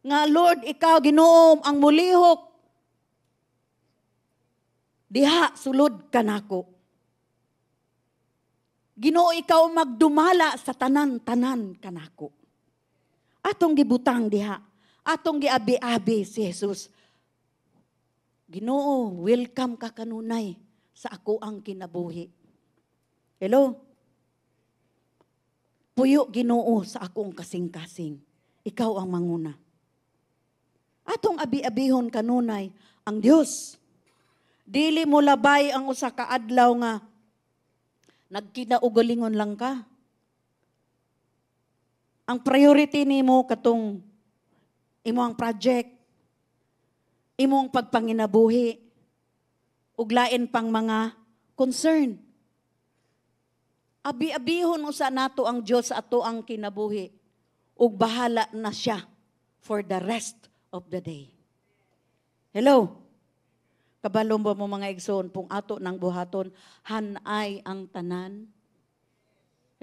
Nga Lord, ikaw, Ginoo, ang mulihok. Diha, sulod ka nako. Ginoo, ikaw magdumala sa tanan-tanan ka nako. Atong gibutang diha. Atong giabi-abi si Jesus. Ginoo, welcome ka kanunay sa ako ang kinabuhi. Hello? Puyo Ginoo sa akong kasing-kasing. Ikaw ang manguna. Atong abi-abihon kanunay ang Dios. Dili mo labay ang usa ka adlaw nga nagkinaugalingon lang ka. Ang priority nimo katong imong project, imong pagpanginabuhi, ug lain pang mga concern. Abi-abihon usa nato ang Dios sa ato ang kinabuhi, ug bahala na siya for the rest of the day. Hello? Kabalo ba mo mga igsoon, pong ato ng buhaton, hanay ang tanan?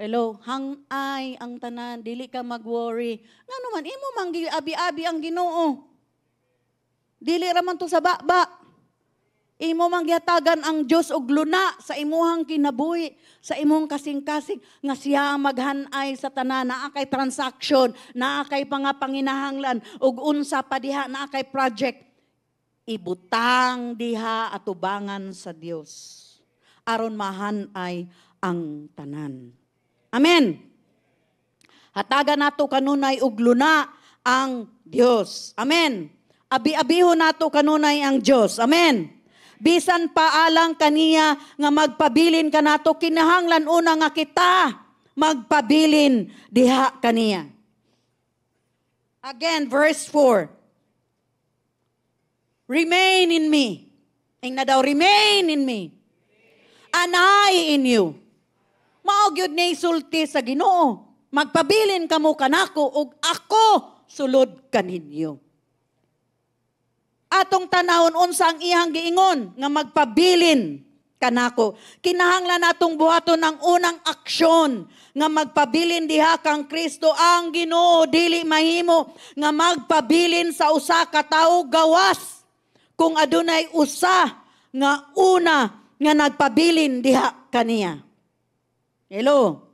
Hello, hangay ang tanan, dili ka mag-worry. Nga naman, imo mang abi-abi ang Ginoo. Dili raman to sa baba. Imo mangyatagan ang Dios og luna sa imuhang kinabuhi, sa imong kasing-kasing nga siya ang maghanay sa tanan, naa kay transaction, naa kay panginahanglan ug unsa pa diha, naa kay project. Ibutang diha atubangan sa Dios aron mahanay ang tanan. Amen. Hatagan nato kanunay og luna ang Dios. Amen. Abi-abihon nato kanunay ang Dios. Amen. Bisan paalang kaniya nga magpabilin ka nato, kinahanglan una nga kita magpabilin diha kaniya. Again, verse 4. Remain in me. Ing na daw, remain in me. And I in you. Mao gyud ni sulti sa Ginoo. Magpabilin kamo kanako ug ako sulod kaninyo. Atong tanawon unsa ang iyang giingon nga magpabilin kanako. Kinahanglan natong buhaton ang unang aksyon nga magpabilin diha kang Kristo. Ang Ginoo dili mahimo nga magpabilin sa usa ka tawo gawas kung adunay usa nga una nga nagpabilin diha kaniya. Hello.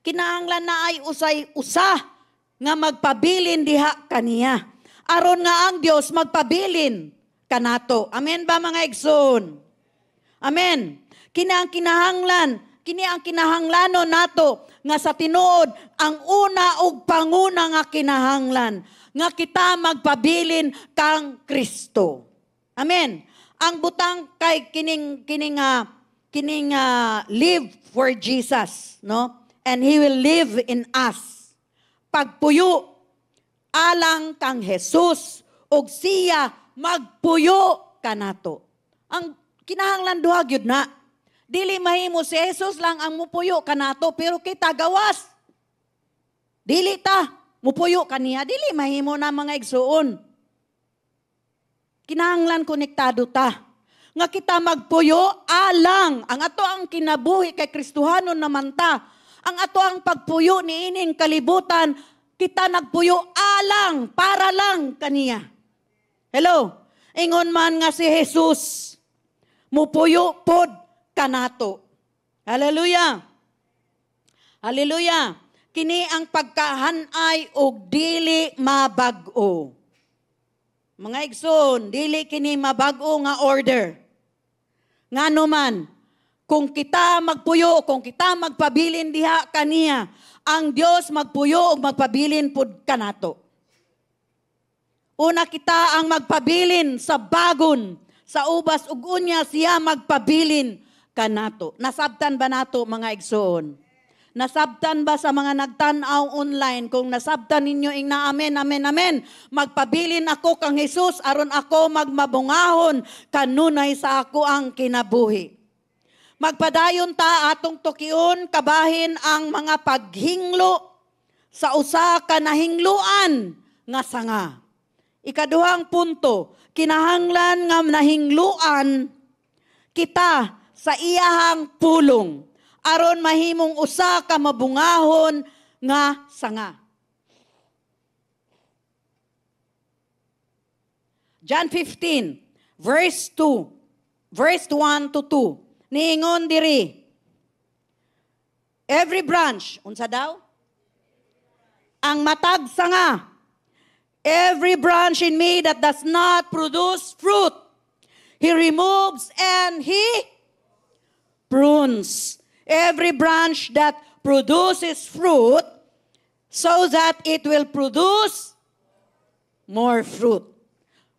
Kinahanglan na ay usay usa nga magpabilin diha kaniya. Aron nga ang Dios magpabilin kanato. Amen ba mga igsoon? Amen. Kini ang kinahanglanon nato nga sa tinuod ang una ug panguna nga kinahanglan nga kita magpabilin kang Kristo. Amen. Ang butang kay kining live for Jesus, no? And He will live in us. Pagpuyo alang kang Jesus ug siya magpuyo kanato. Ang kinahanglan duha gyud na. Dili mahimo si Jesus lang ang mupuyo kanato pero kita gawas. Dili ta mupuyo kaniya, dili mahimo na mga igsuon. Kinahanglan konektado ta. Nga kita magpuyo alang ang ato ang kinabuhi kay Kristohanon naman ta. Ang ato ang pagpuyo ni ining kalibutan kita nagpuyo alang, para lang kaniya. Hello? Ingon man nga si Jesus, mupuyo pod kanato. Hallelujah. Hallelujah. Kini ang pagkahanay og dili mabag-o. Mga igsoon, dili kini mabag-o nga order. Ngano man, kung kita magpuyo, kung kita magpabilin diha kaniya, ang Dios magpuyo ug magpabilin pud kanato. Una kita ang magpabilin sa bagon, sa ubas ug unya siya magpabilin kanato. Nasabtan ba nato mga igsoon? Nasabtan ba sa mga nagtan-aw online? Kung nasabtan ninyo ing na amen, amen, amen. Magpabilin ako kang Jesus aron ako magmabungahon kanunay sa ako ang kinabuhi. Magpadayon ta atong tukion kabahin ang mga paghinglo sa usa ka nahingluan nga sanga. Ikaduhang punto, kinahanglan nga nahingluan kita sa iyahang pulong aron mahimong usa ka mabungahon nga sanga. John 15, verse 1 to 2. Niingon diri, every branch, unsa daw? Ang matag sanga, every branch in me that does not produce fruit, He removes and He prunes. Every branch that produces fruit, so that it will produce more fruit.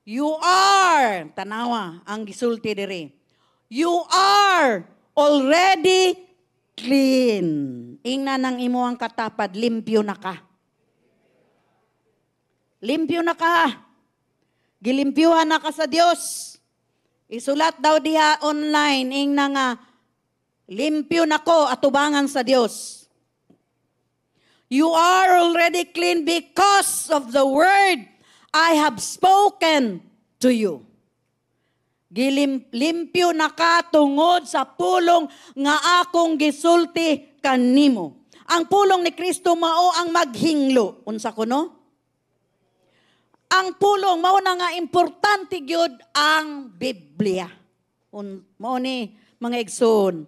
You are, tanawa, ang gisulti diri, you are already clean. Ingna ng imuang katapad, limpyo na ka. Limpyo na ka. Gilimpyuhan na ka sa Dios. Isulat daw diha online, ingna nga, limpyo na ko atubangan sa Dios. You are already clean because of the word I have spoken to you. Limpyo na ka tungod sa pulong nga akong gisulti kanimo. Ang pulong ni Kristo mao ang maghinglo. Unsa kuno? ang pulong mao na nga importante gyud ang Biblia. Mao ni mga igsoon.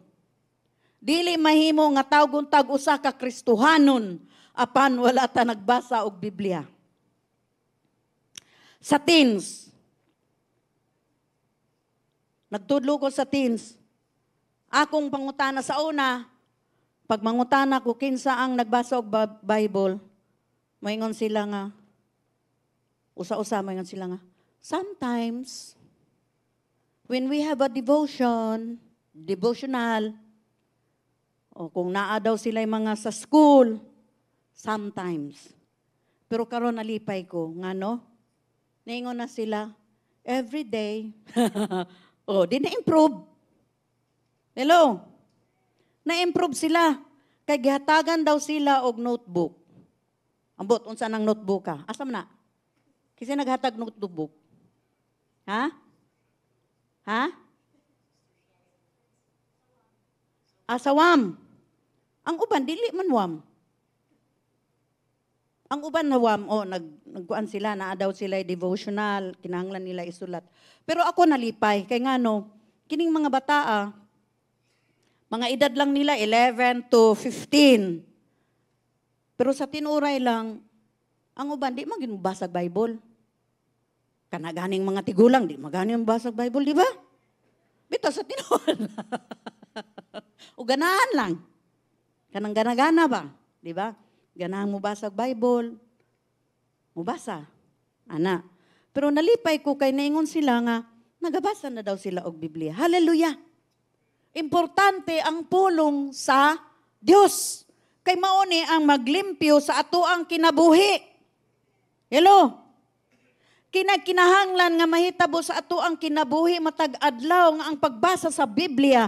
Dili mahimo nga tawgon tag usa ka Kristohanon apan wala ta nagbasa og Biblia. Sa teens, nagtudlo ko sa teens. Akong pangutana sa una, pag mangutana ko kinsa ang nagbasa og Bible, moingon sila nga, usa-usa moingon sila nga, sometimes, when we have a devotional, o kung naa daw sila yung mga sa school, sometimes. Pero karon nalipay ko, nga no? Naingon na sila, every day. Oh, di na-improve. Hello? Na-improve sila. Kay gihatagan daw sila og notebook. Ambot, unsa nang notebook ka? Asa man na? Kasi naghatag notebook. Ha? Ha? Asawam. Ang uban, dili man wam. Ang uban na wam, nagkuan sila, naa daw sila devotional, kinahanglan nila isulat. Pero ako nalipay, kay nga no, kining mga bataa, mga edad lang nila, 11 to 15. Pero sa tinuray lang, ang uban, di man ginubasag Bible. Kanaganing mga tigulang, di maganing basag Bible, di ba? Bito sa tinuray. O ganahan lang. Kanang gana-gana ba? Di ba? Ganahan mo basag Bible. Mubasa. Ana. Pero nalipay ko kay naingon sila nga, nagabasa na daw sila og Biblia. Hallelujah! Importante ang pulong sa Dios. Kay mauni ang maglimpyo sa atoang kinabuhi. Hello? Kinahanglan nga mahitabo sa atoang kinabuhi matag adlaw nga ang pagbasa sa Biblia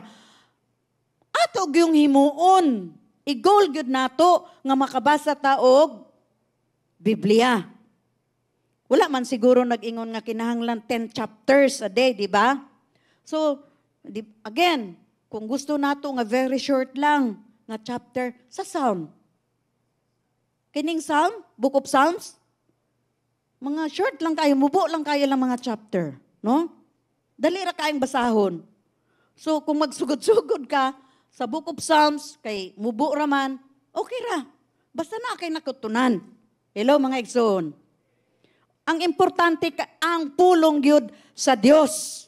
ato yung himuon. I-goal gyud nato nga makabasa ta og Biblia. Wala man siguro nag-ingon nga kinahanglan 10 chapters a day, di ba? So, again, kung gusto nato nga very short lang nga chapter sa Psalm. Kining Psalm, Book of Psalms, mga short lang kayo, mubo lang kayo lang mga chapter, no? Dali ra kayong basahon. So, kung magsugod-sugod ka sa Book of Psalms, kay mubo raman, okay ra. Basta na kay nakutunan. Hello mga igsoon. Ang importante ang pulong gyud sa Dios.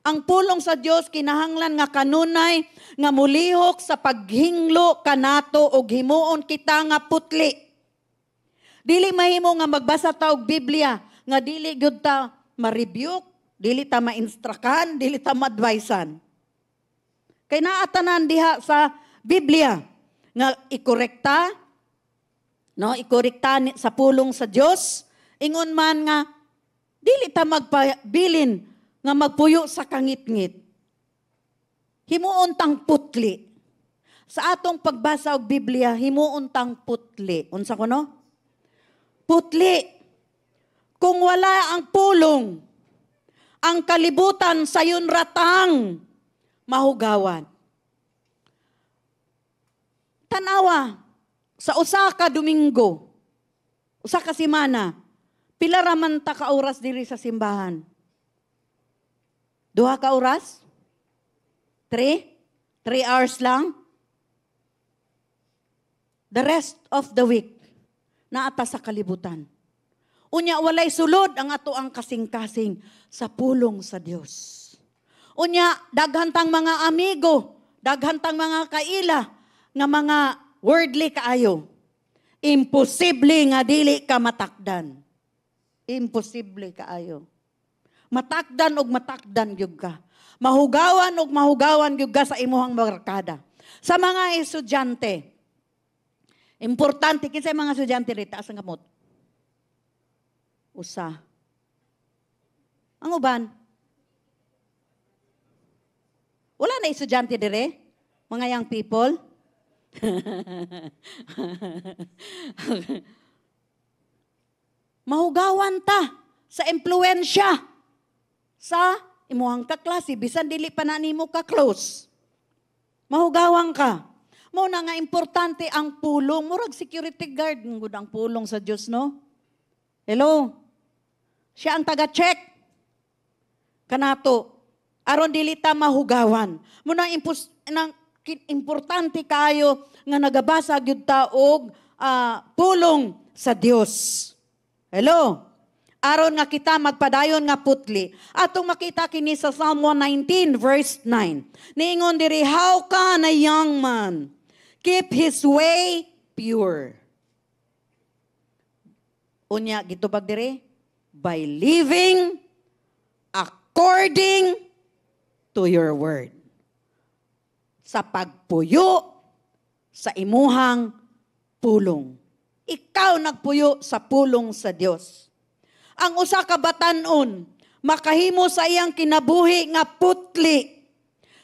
Ang pulong sa Dios kinahanglan nga kanunay nga mulihok sa paghinglo kanato og himuon kita nga putli. Dili mahimo nga magbasa ta og Biblia nga dili gyud ta ma-rebuke, dili ta ma-instrukan, dili ta ma-advisean. Kay naatanan diha sa Biblia nga ikorekta, no, ikorekta sa pulong sa Dios, ingon man nga dili ta magpabilin nga magpuyo sa kangit-ngit. Himuon tang putli. Sa atong pagbasa og Biblia, himuon tang putli. Unsa ko no? Putli. Kung wala ang pulong, ang kalibutan sayon ratang mahugawan. Tanawa, sa usa ka Domingo, usa ka semana, pila raman ta ka oras diri sa simbahan? 2 ka oras? 3? 3 hours lang? The rest of the week, naata sa kalibutan. Unya, walay sulod ang ato ang kasing-kasing sa pulong sa Dios. Unya, daghantang mga amigo, daghantang mga kaila, nga mga worldly kaayo. Imposible nga dili ka matakdan. Imposible kaayo. Matakdan og matakdan gyud ka. Mahugawan og mahugawan gyud ka sa imuhang barkada. Sa mga estudyante, importante kinsay mga estudyante rita asa kamot? Usa. Ang uban, wala na estudyante dire? Mga young people? Mahugawan ta sa impluensya sa imuhang kaklase, bisan dili pa na nimo ka-close. Mahugawang ka. Mo na nga importante ang pulong. Murag security guard, ngud ang pulong sa Dios, no? Hello? Siya ang taga-check kanato. Aron dili ta mahugawan. Muna importante kayo nga nagabasa gyud ta og pulong sa Dios. Hello. Aron nga kita magpadayon nga putli. Atong makita kini sa Psalm 119 verse 9. Niingon diri, how can a young man keep his way pure? Unya gitubag diri, by living according to your word. Sa pagpuyo sa imuhang pulong. Ikaw nagpuyo sa pulong sa Dios. Ang usa ka batan-on makahimo sa iyang kinabuhi nga putli,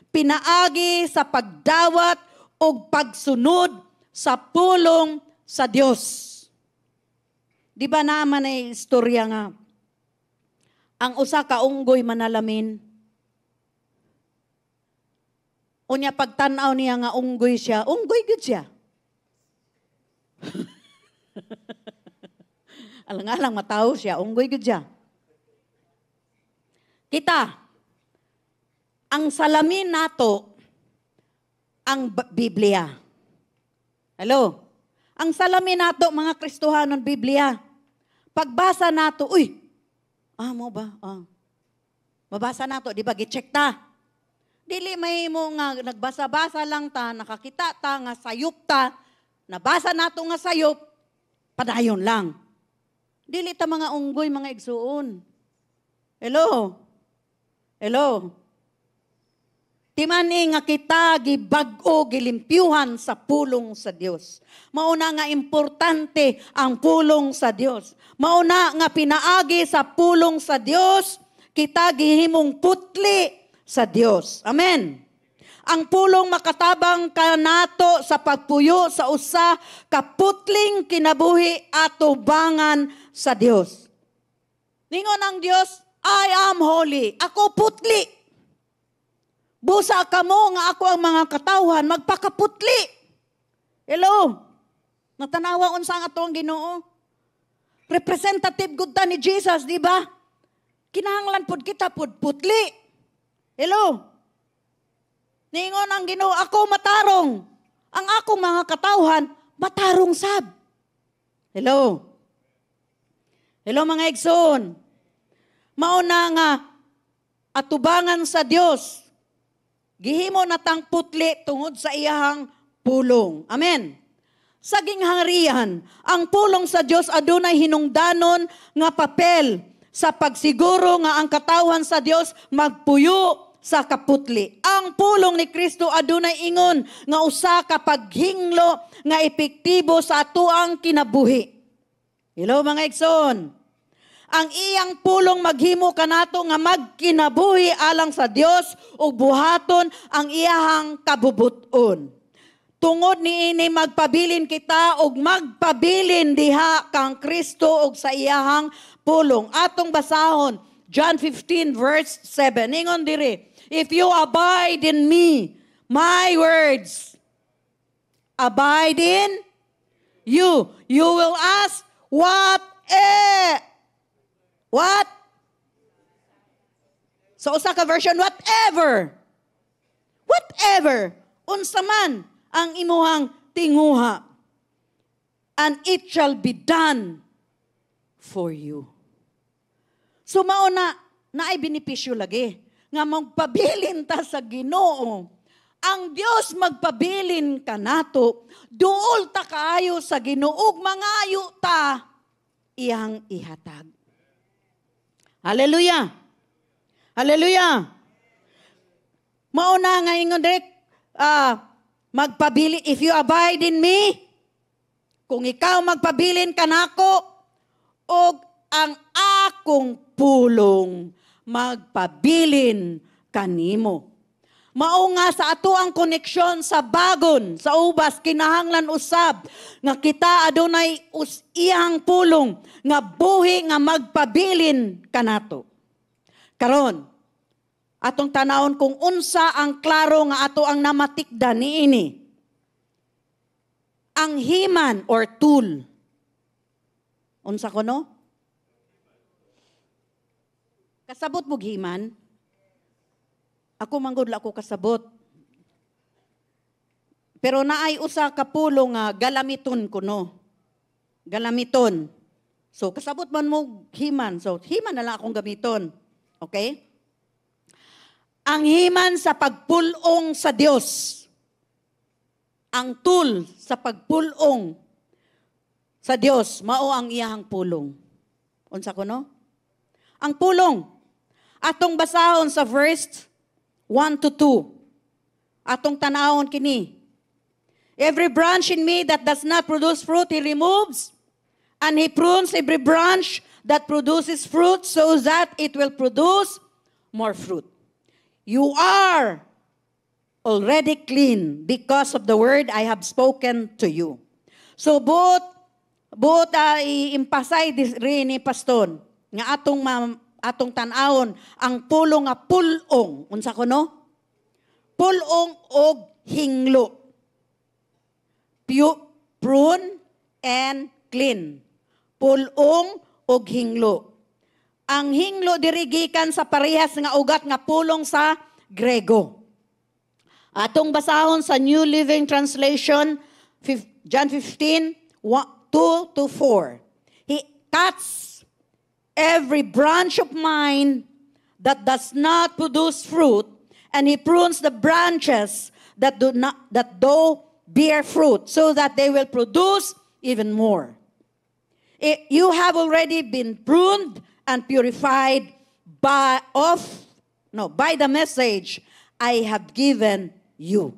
pinaagi sa pagdawat o pagsunod sa pulong sa Dios. Di ba naman ay istorya nga, ang usa ka unggoy manalamin, unya pagtanaw niya nga unggoy siya, unggoy gud siya. Alang-alang mataw siya, unggoy gud siya. Kita, ang salamin nato, ang Biblia. Hello? Ang salamin nato, mga Kristohanon, Biblia. Pagbasa nato, mo ba? Mabasa nato, di ba? Gicheck ta. Dili may mo nga nagbasa-basa lang ta, nakakita ta nga sayop ta, nabasa nato nga sayop, padayon lang. Dili ta mga unggoy, mga igsuon. Hello? Hello? Timani nga kita gibag-o gilimpyuhan sa pulong sa Dios. Mauna nga importante ang pulong sa Dios. Mauna nga pinaagi sa pulong sa Dios, kita gihimong putli sa Dios. Amen. Ang pulong makatabang kanato sa pagpuyo sa usa ka putling kinabuhi atubangan sa Dios. Ningon ang Dios, I am holy. Ako putli. Busa ka mo nga ako ang mga katawhan, magpakaputli. Hello? Natanawa unsa nga atong Ginoo? Representative gud ta ni Jesus, di ba? Kinahanglan pod kita pod putli. Hello? Ningon ang Ginoo, ako matarong. Ang akong mga katawhan, matarong sab. Hello? Hello mga igsoon. Mauna nga atubangan sa Dios. Gihimo natang putli tungod sa iyahang pulong. Amen. Sa gingharian, ang pulong sa Dios adunay hinungdanon nga papel sa pagsiguro nga ang katawhan sa Dios magpuyo sa kaputli. Ang pulong ni Kristo adunay ingon nga usa ka paghinglo nga epektibo sa atuang kinabuhi. Hello mga igsoon. Ang iyang pulong maghimo kanato nga magkinabuhi alang sa Dios ug buhaton ang iyahang kabubuton. Tungod niini magpabilin kita ug magpabilin diha kang Kristo ug sa iyahang pulong. Atong basahon John 15 verse 7. Ingon diri, if you abide in me, my words abide in you. You will ask what? So usa ka version, whatever. Whatever. Unsa man ang imuhang tinguha. And it shall be done for you. So mauna, naay benepisyo lagi. Nga magpabilin ta sa Ginoo. Ang Dios magpabilin kanato, duol ta kaayo sa Ginoo, mangayo ta iyang ihatag. Hallelujah. Hallelujah. Mauna nga ingon direk, magpabilin, if you abide in me, kung ikaw magpabilin kanako, og ang akong pulong magpabilin kanimo. Mao nga sa ato ang koneksyon sa bagon, sa ubas, kinahanglan usab, nga kita adunay iyang pulong, nga buhi nga magpabilin kanato. Karon, atong tanawon kung unsa ang klaro nga ato ang namatikda niini. Ang himan or tool. Unsa ko no? Kasabot mo himan? Ako manggod ako kasabot. Pero naay usa ka pulong nga galamiton kuno. Galamiton. So kasabot man mo himan. So himan na lang akong gamiton. Okay? Ang himan sa pagpulong sa Dios. Ang tool sa pagpulong sa Dios mao ang iyahang pulong. Unsa kuno? Ang pulong. Atong basahon sa verse 1 to 2. Atong tanawon kini. Every branch in me that does not produce fruit, He removes. And He prunes every branch that produces fruit so that it will produce more fruit. You are already clean because of the word I have spoken to you. So both i-emphasize rin ni Pastor nga atong tanawon ang pulong nga pulong. Unsa kuno? Pulong og hinglo. Prune and clean. Pulong og hinglo. Ang hinglo diri gikan sa parehas nga ugat nga pulong sa Grego. Atong basahon sa New Living Translation, John 15, 2 to 4. He cuts every branch of mine that does not produce fruit, and He prunes the branches that do bear fruit, so that they will produce even more. You have already been pruned and purified by the message I have given you.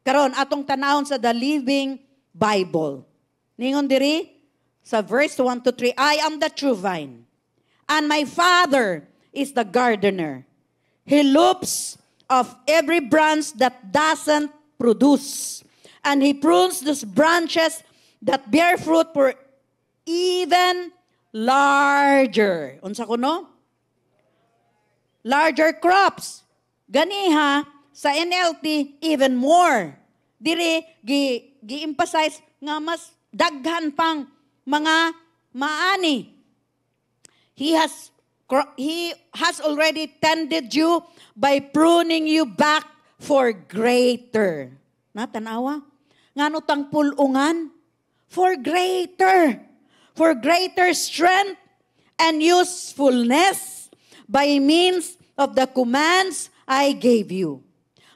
Karon atong tanawon sa The Living Bible. Ningon diri sa verse 1 to 3, I am the true vine, and my Father is the gardener. He loops off every branch that doesn't produce, and He prunes those branches that bear fruit for even larger. Unsa kuno? Larger crops. Ganiha sa NLT even more. Diri gi-emphasize nga mas daghan pang mga maani. He has already tended you by pruning you back for greater. Natanawa? Ngano tang pulungan? For greater strength and usefulness by means of the commands I gave you.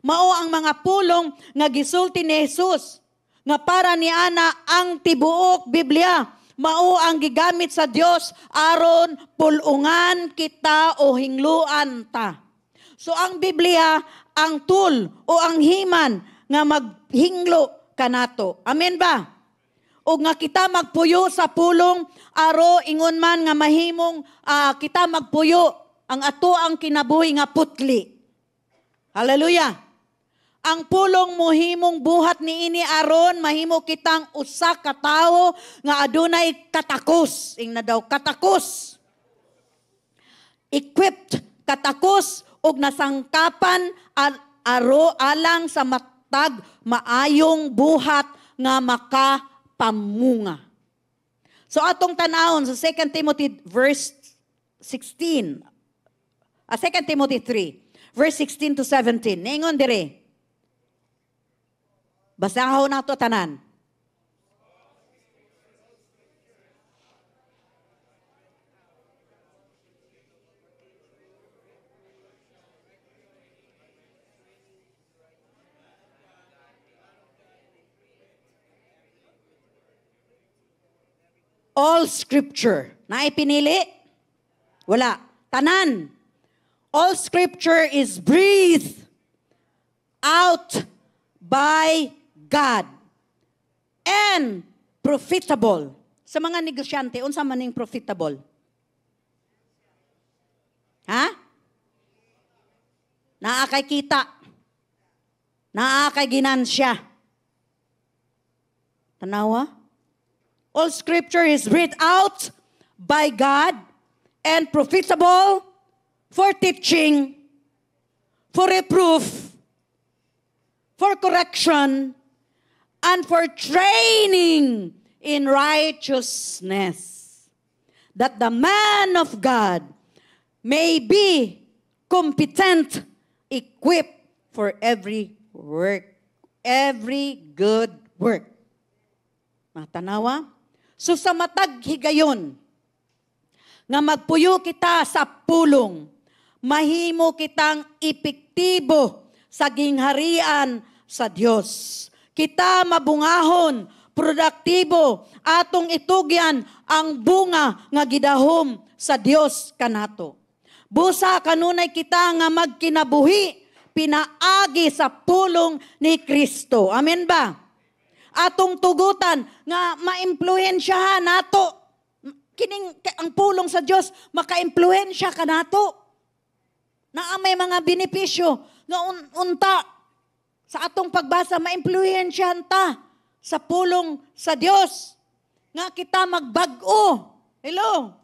Mao ang mga pulong nga gisulti ni Jesus nga para ni ana ang tibuok Biblia. Mao ang gigamit sa Dios aron pulungan kita o hingluan ta. So ang Biblia ang tool o ang himan nga maghinglo kanato. Amen ba? O nga kita magpuyo sa pulong, aro ingon man nga mahimong kita magpuyo ang ato ang kinabuhi nga putli. Hallelujah. Ang pulong mohimong buhat ni ini aron mahimo kitang usa ka tawo nga adunay katakos. Ing na daw katakos. Equipped katakos og nasangkapan aro alang sa matag maayong buhat nga makapamunga. So atong tanawon sa 2 Timothy verse 16. 2 Timothy 3 verse 16 to 17. Ningon dire. Basahon nato tanan. All scripture. Naipinili? Wala. Tanan. All scripture is breathed out by God and profitable. Sa mga negosyante, unsa man ning profitable? Ha? Naa kay kita. Naa kay ginansya. Tanawa? All scripture is breathed out by God and profitable for teaching, for reproof, for correction, and for training in righteousness, that the man of God may be competent, equipped for every work, every good work. Matanawa? So sa matag higayon, nga magpuyo kita sa pulong, mahimo kitang epektibo sa gingharian sa Dios. Kita mabungahon, produktibo, atong itugyan ang bunga nga gidahom sa Dios kanato. Busa kanunay kita nga magkinabuhi, pinaagi sa pulong ni Kristo. Amen ba? Atong tugutan nga maimpluwensyahan nato. Kining ang pulong sa Dios maka-impluwensya kanato. Na may mga benepisyo nga unta sa atong pagbasa maimpluwensyahan ta sa pulong sa Dios. Nga kita magbag-o. Hello?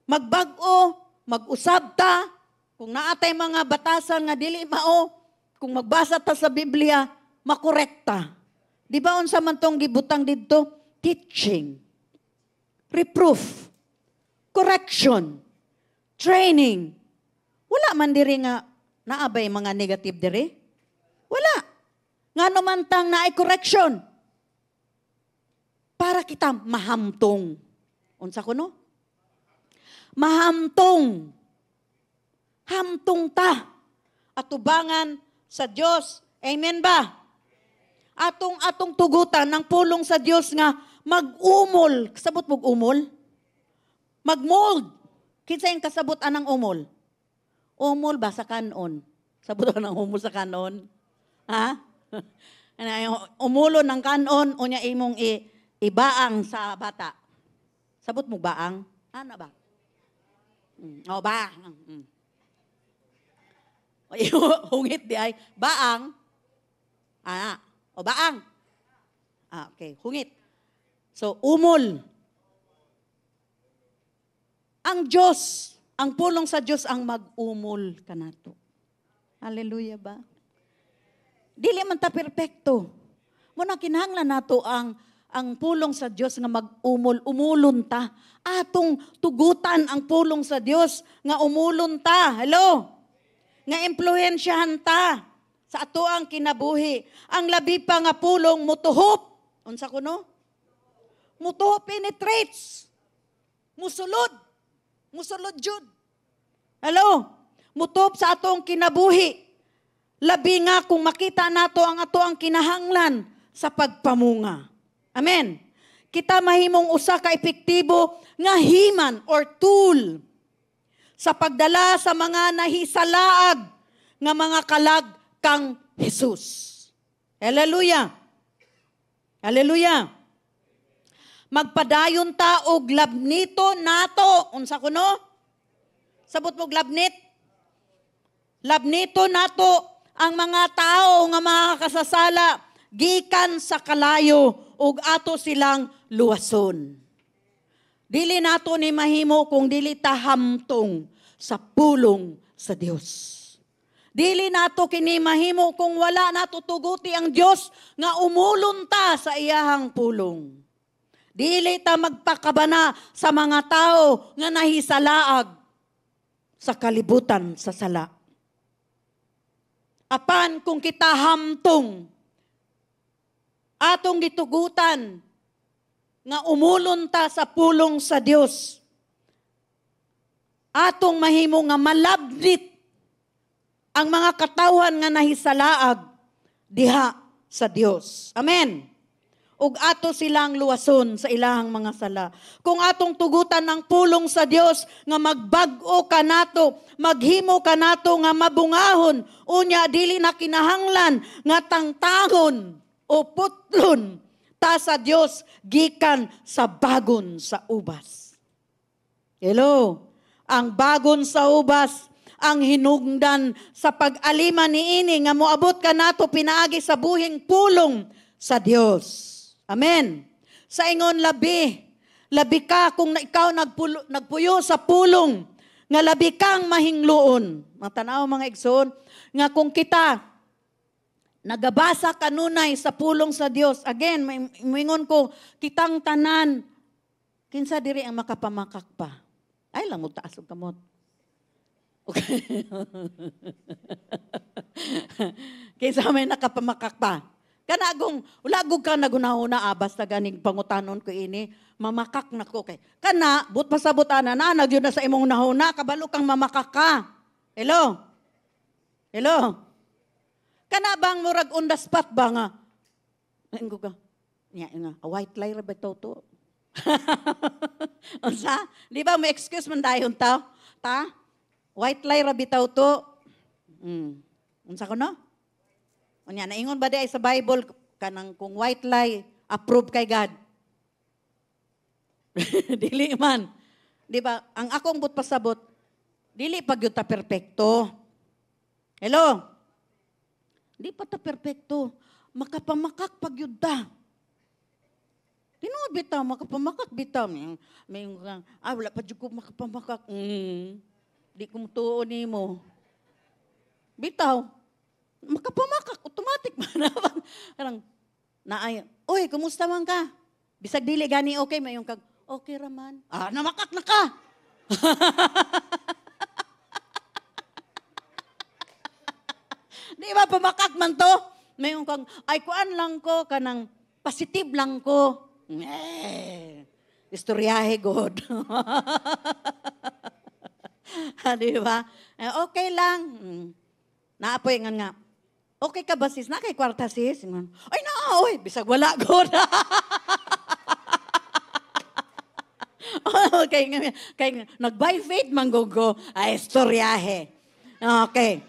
Magbag-o, mag-usab ta, kung naatay mga batasan nga dili mao, kung magbasa ta sa Biblia, makorekta. Di ba unsa man tong gibutang didto? Teaching, reproof, correction, training. Wala man diri nga naabay mga negative diri. Wala. Nga naman tang naay correction. Para kita mahamtong. Unsa kuno? Mahamtong. Hamtong ta. Atubangan sa Dios. Amen ba? Atong tugutan ng pulong sa Dios nga mag-umol. Kasabot mong umol? Mag-mold. Kinsa yung kasabot anang umol? Umol ba sa kanon? Sabot ka ng umol sa kanon? Ha? Umulo ng kanon, o niya imong ibaang sa bata. Sabot mo baang? Ano ba? O, baang. Hungit di ay, baang. O, baang. Okay, hungit. So, umol. Ang Diyos, ang pulong sa Diyos ang mag-umol kanato. Hallelujah ba? Dili man ta perpekto. Muna kinahanglan nato ang pulong sa Dios nga mag-umol-umulon ta. Atong tugutan ang pulong sa Dios nga umulon ta. Hello? Nga impluwensyahan ta sa ato ang kinabuhi. Ang labi pa nga pulong mutuhop. Unsa kuno? Mutuhop penetrates. Musulod. Musulod jud. Hello? Mutuhop sa atong kinabuhi. Labi nga kung makita nato ang ato ang kinahanglan sa pagpamunga. Amen. Kita mahimong usa ka epektibo nga himan or tool sa pagdala sa mga nahisalaag nga mga kalag kang Jesus. Hallelujah. Hallelujah. Magpadayon ta og labnito nato. Unsa kuno? Sabot mo labnit? Labnito nato ang mga tao nga mga kasasala gikan sa kalayo ug ato silang luwason. Dili nato ni mahimo kung dili ta hamtong sa pulong sa Dios. Dili nato kini mahimo kung wala nato tuguti ang Dios nga umulon ta sa iyahang pulong. Dili ta magpakabana sa mga tao nga nahisalaag sa kalibutan sa sala. Apan kung kita hamtong, atong gitugutan, nga umulon ta sa pulong sa Dios, atong mahimo nga malabnit ang mga katawhan nga nahisalaag diha sa Dios. Amen. Ug ato silang luwason sa ilahang mga sala. Kung atong tugutan ng pulong sa Dios nga magbag-o kanato, maghimo kanato nga mabungahon, unya dili na kinahanglan nga tangtangon o putlon ta sa Dios gikan sa bagon sa ubas. Hello. Ang bagon sa ubas ang hinungdan sa pag-alima niini nga moabot kanato pinaagi sa buhing pulong sa Dios. Amen. Sa ingon labi ka kung ikaw nagpuyo sa pulong, nga labi kang mahingluon. Matanaw mga igsoon, nga kung kita nagabasa kanunay sa pulong sa Dios, again, mingon ko, kitang tanan, kinsa diri ang makapamakak pa? Ay lang mo taas og kamot. Okay. Kaysa may nakapamakak pa. Kanagong, ulagog ka nagunahuna, basta ganing pangutanon ko ini, mamakak na ko kay. Kana, but pasabutana na, nagyo na sa imong nahuna, kabalo kang mamakak ka. Hello? Hello? Kana bang murag on the spot ba nga? Ngayon ka, nga, white lie ra ba ito to? Unsa? Di ba, may excuse man dayon ta? Ta? White lie ra bitaw to? Unsa ko no? Unya, naingon ba di ay sa Bible, kanang kung white lie, approve kay God? Dili man. Di ba? Ang akong but pasabot, dili pag yun ta perfecto. Hello? Di pa ta perfecto. Makapamakak pag yun ta. Tinuod bitaw, makapamakak bitaw. May wala pa dyan ko makapamakak. Di ko mutuon ni mo. Bitaw. Makapamakak, automatic man naman. Karang, naay, oy, kumusta man ka? Bisag dili gani okay, mayong kag, okay raman. Namakak na ka. Di ba, pamakak man to? Mayong kag, ay kuan lang ko, kanang positive lang ko. Istoryahe God. Di ba? Okay lang. Naapoy nga. Okay ka ba sis? Na kay kwarta sis? Ay na, oy, bisag wala God. Okay, kay nag-by faith manggogo, ay istoryahe. Okay.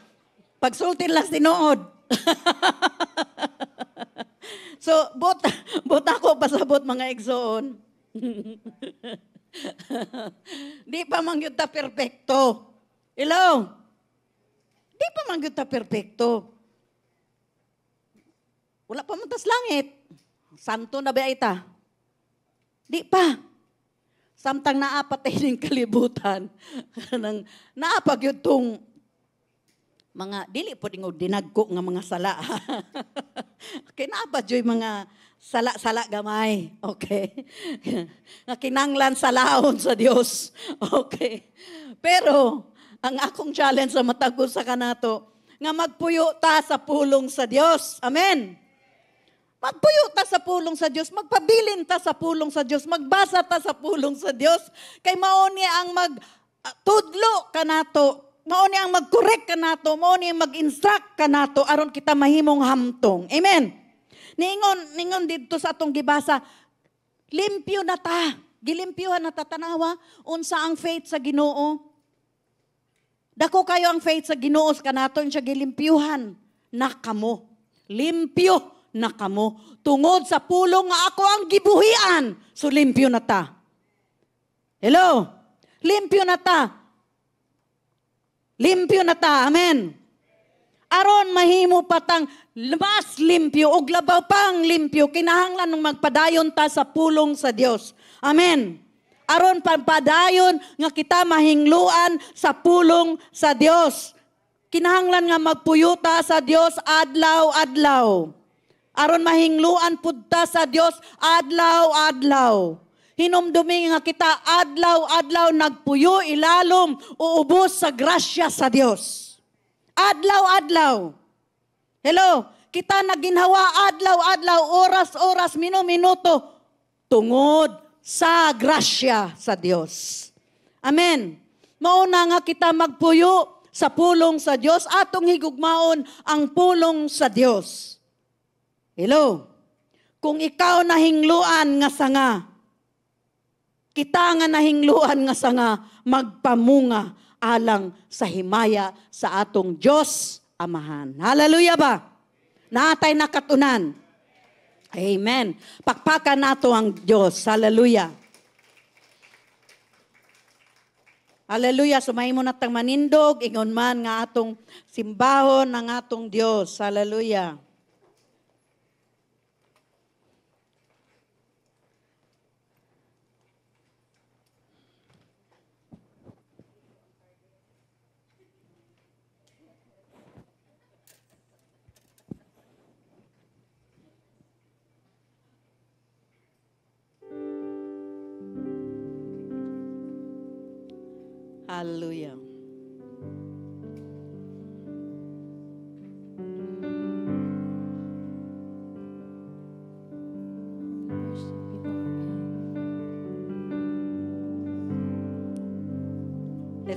Pagsultin lang tinuod. So, but ako pasabot mga igsoon. Di pa mangyud ta perfecto. Hello? Di pa mangyud ta perfecto. Wala pa man tas langit. Santo na ba ita? Di pa. Samtang naapatay ng kalibutan. Naapag yun tong mga, dili po tingog dinagko nga mga sala. Okay, naapad yun mga sala-sala gamay. Okay. Nga kinanglan salaon sa Dios. Okay. Pero, ang akong challenge sa matagos sa kanato, nga magpuyo ta sa pulong sa Dios. Amen. Magpuyo ta sa pulong sa Diyos, magpabilin ta sa pulong sa Diyos, magbasa ta sa pulong sa Diyos, kay mauni ang magtudlo kanato, mauni ang mag-correct kanato, mauni ang mag-instruct kanato, aron kita mahimong hamtong. Amen. Ningon dito sa atong gibasa, limpyo na ta, gilimpyuhan na ta, tanawa, unsa ang faith sa Ginoo. Dako kayo ang faith sa Ginoo kanato, siya gilimpyuhan na kamo. Limpyo na kamo. Tungod sa pulong nga ako ang gibuhian. So, limpyo na ta. Hello? Limpyo na ta. Limpyo na ta. Amen. Aron mahimo patang mas limpyo o labaw pang limpyo, kinahanglan ng magpadayon ta sa pulong sa Dios. Amen. Aron pagpadayon nga kita mahingluan sa pulong sa Dios. Kinahanglan nga magpuyuta sa Dios adlaw-adlaw. Aron mahingluan pudta sa Dios adlaw-adlaw. Hinumdumi nga kita adlaw-adlaw nagpuyo ilalom uubos sa grasya sa Dios. Adlaw-adlaw. Hello, kita naginhawa adlaw-adlaw, oras-oras, minuto tungod sa grasya sa Dios. Amen. Mauna nga kita magpuyo sa pulong sa Dios, atong higugmaon ang pulong sa Dios. Hello? Kung ikaw nahingluan nga sanga, kita nga nahingluan nga sanga, magpamunga alang sa himaya sa atong Diyos Amahan. Hallelujah ba? Naatay nakatunan. Amen. Pakpakan nato ang Diyos. Hallelujah. Hallelujah. Sumay mo natang manindog, ingon man nga atong simbahon ng atong Diyos. Hallelujah. Hallelujah.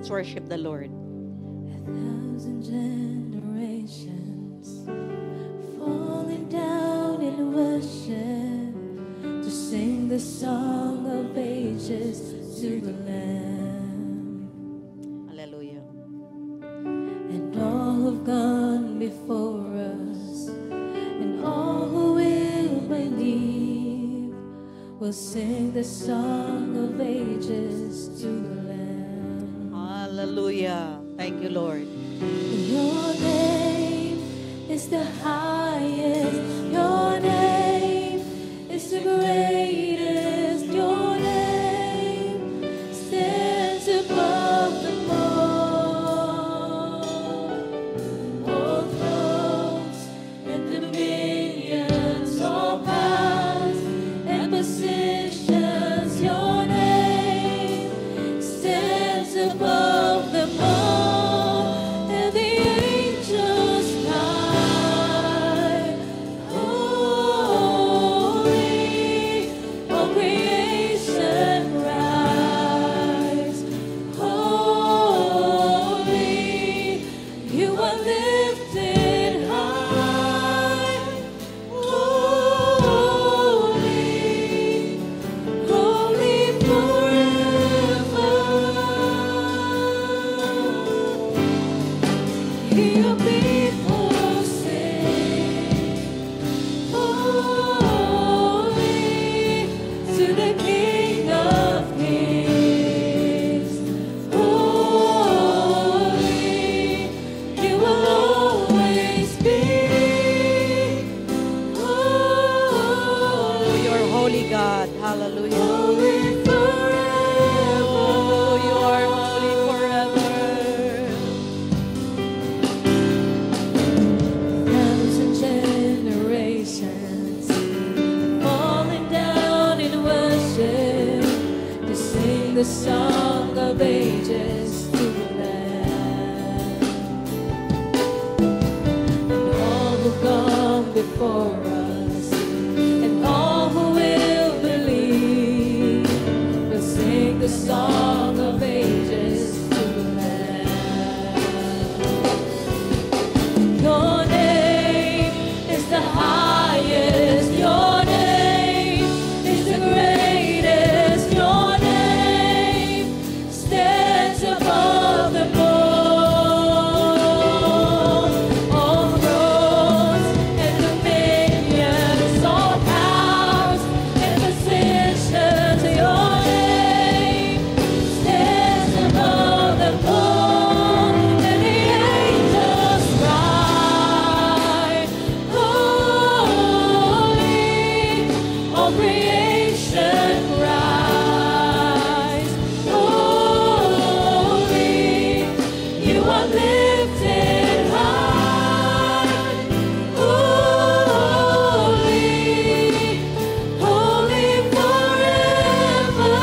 Let's worship the Lord. 1,000 generations falling down in worship to sing the song of ages to the Lamb. Hallelujah. And all who've gone before us and all who will believe will sing the song of ages to the Lamb. Hallelujah. Thank you, Lord. Your name is the highest. Your name is the greatest. Your name stands above them all. All thrones and dominions, all powers and positions. Your name stands above them all. And the angels cry, holy. All creation cries, holy. You are lifted high, holy, holy forever. Hear your people sing, holy to the King of Kings. Holy, you will always be. Holy, You're holy, God. Hallelujah. holy forever. Oh, you are holy forever. 1,000 generations falling down in worship to sing the song of ages to the Lamb. And all who've gone before us and all who will believe will sing the song of ages to the Lamb. Your name is the highest. Your name is the greatest. Your name stands above them all. All thrones and dominions, all powers and positions. Your name stands above them all. And the angels cry, holy. All creation cries, holy. You are lifted high, holy, holy forever.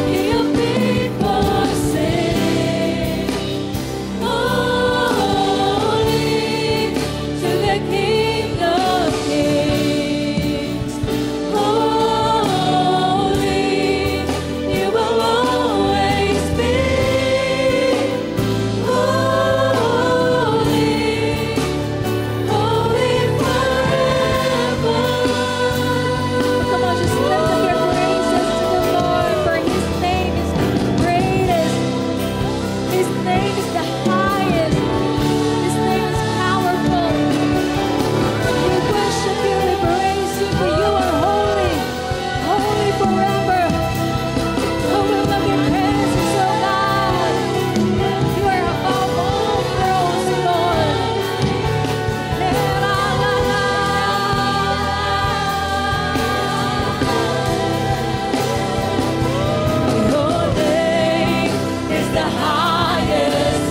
Hear your people sing, holy to the King of Kings. Holy, you will always be. Holy, holy forever. Come on, just lift up your praises to the Lord, for His name is the greatest. His name is the highest. His name is powerful. We worship you, we praise you, for you are holy, holy forever. Oh, we love your presence, oh God. You are above all thrones, Lord. Your name is the highest.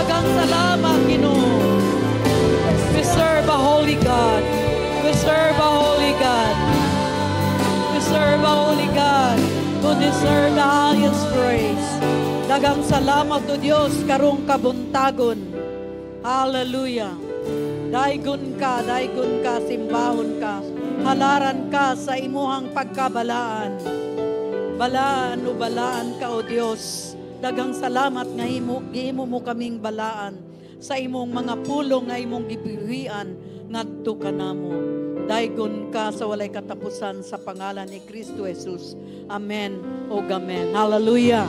Daghang salamat, Ginoo. We serve a holy God. We serve a holy God. We serve a holy God who deserve the highest praise. Daghang salamat o Dios karong kabuntagon. Hallelujah. Daigon ka, simbahon ka. Halaran ka sa imuhang pagkabalaan. Balaan ka o Dios. Daghang salamat nga gihimo mo kaming balaan sa imong mga pulong nga imong gibihian ngadto kanamo. Daigon ka sa walay katapusan sa pangalan ni Kristo Jesus. Amen o amen. Hallelujah.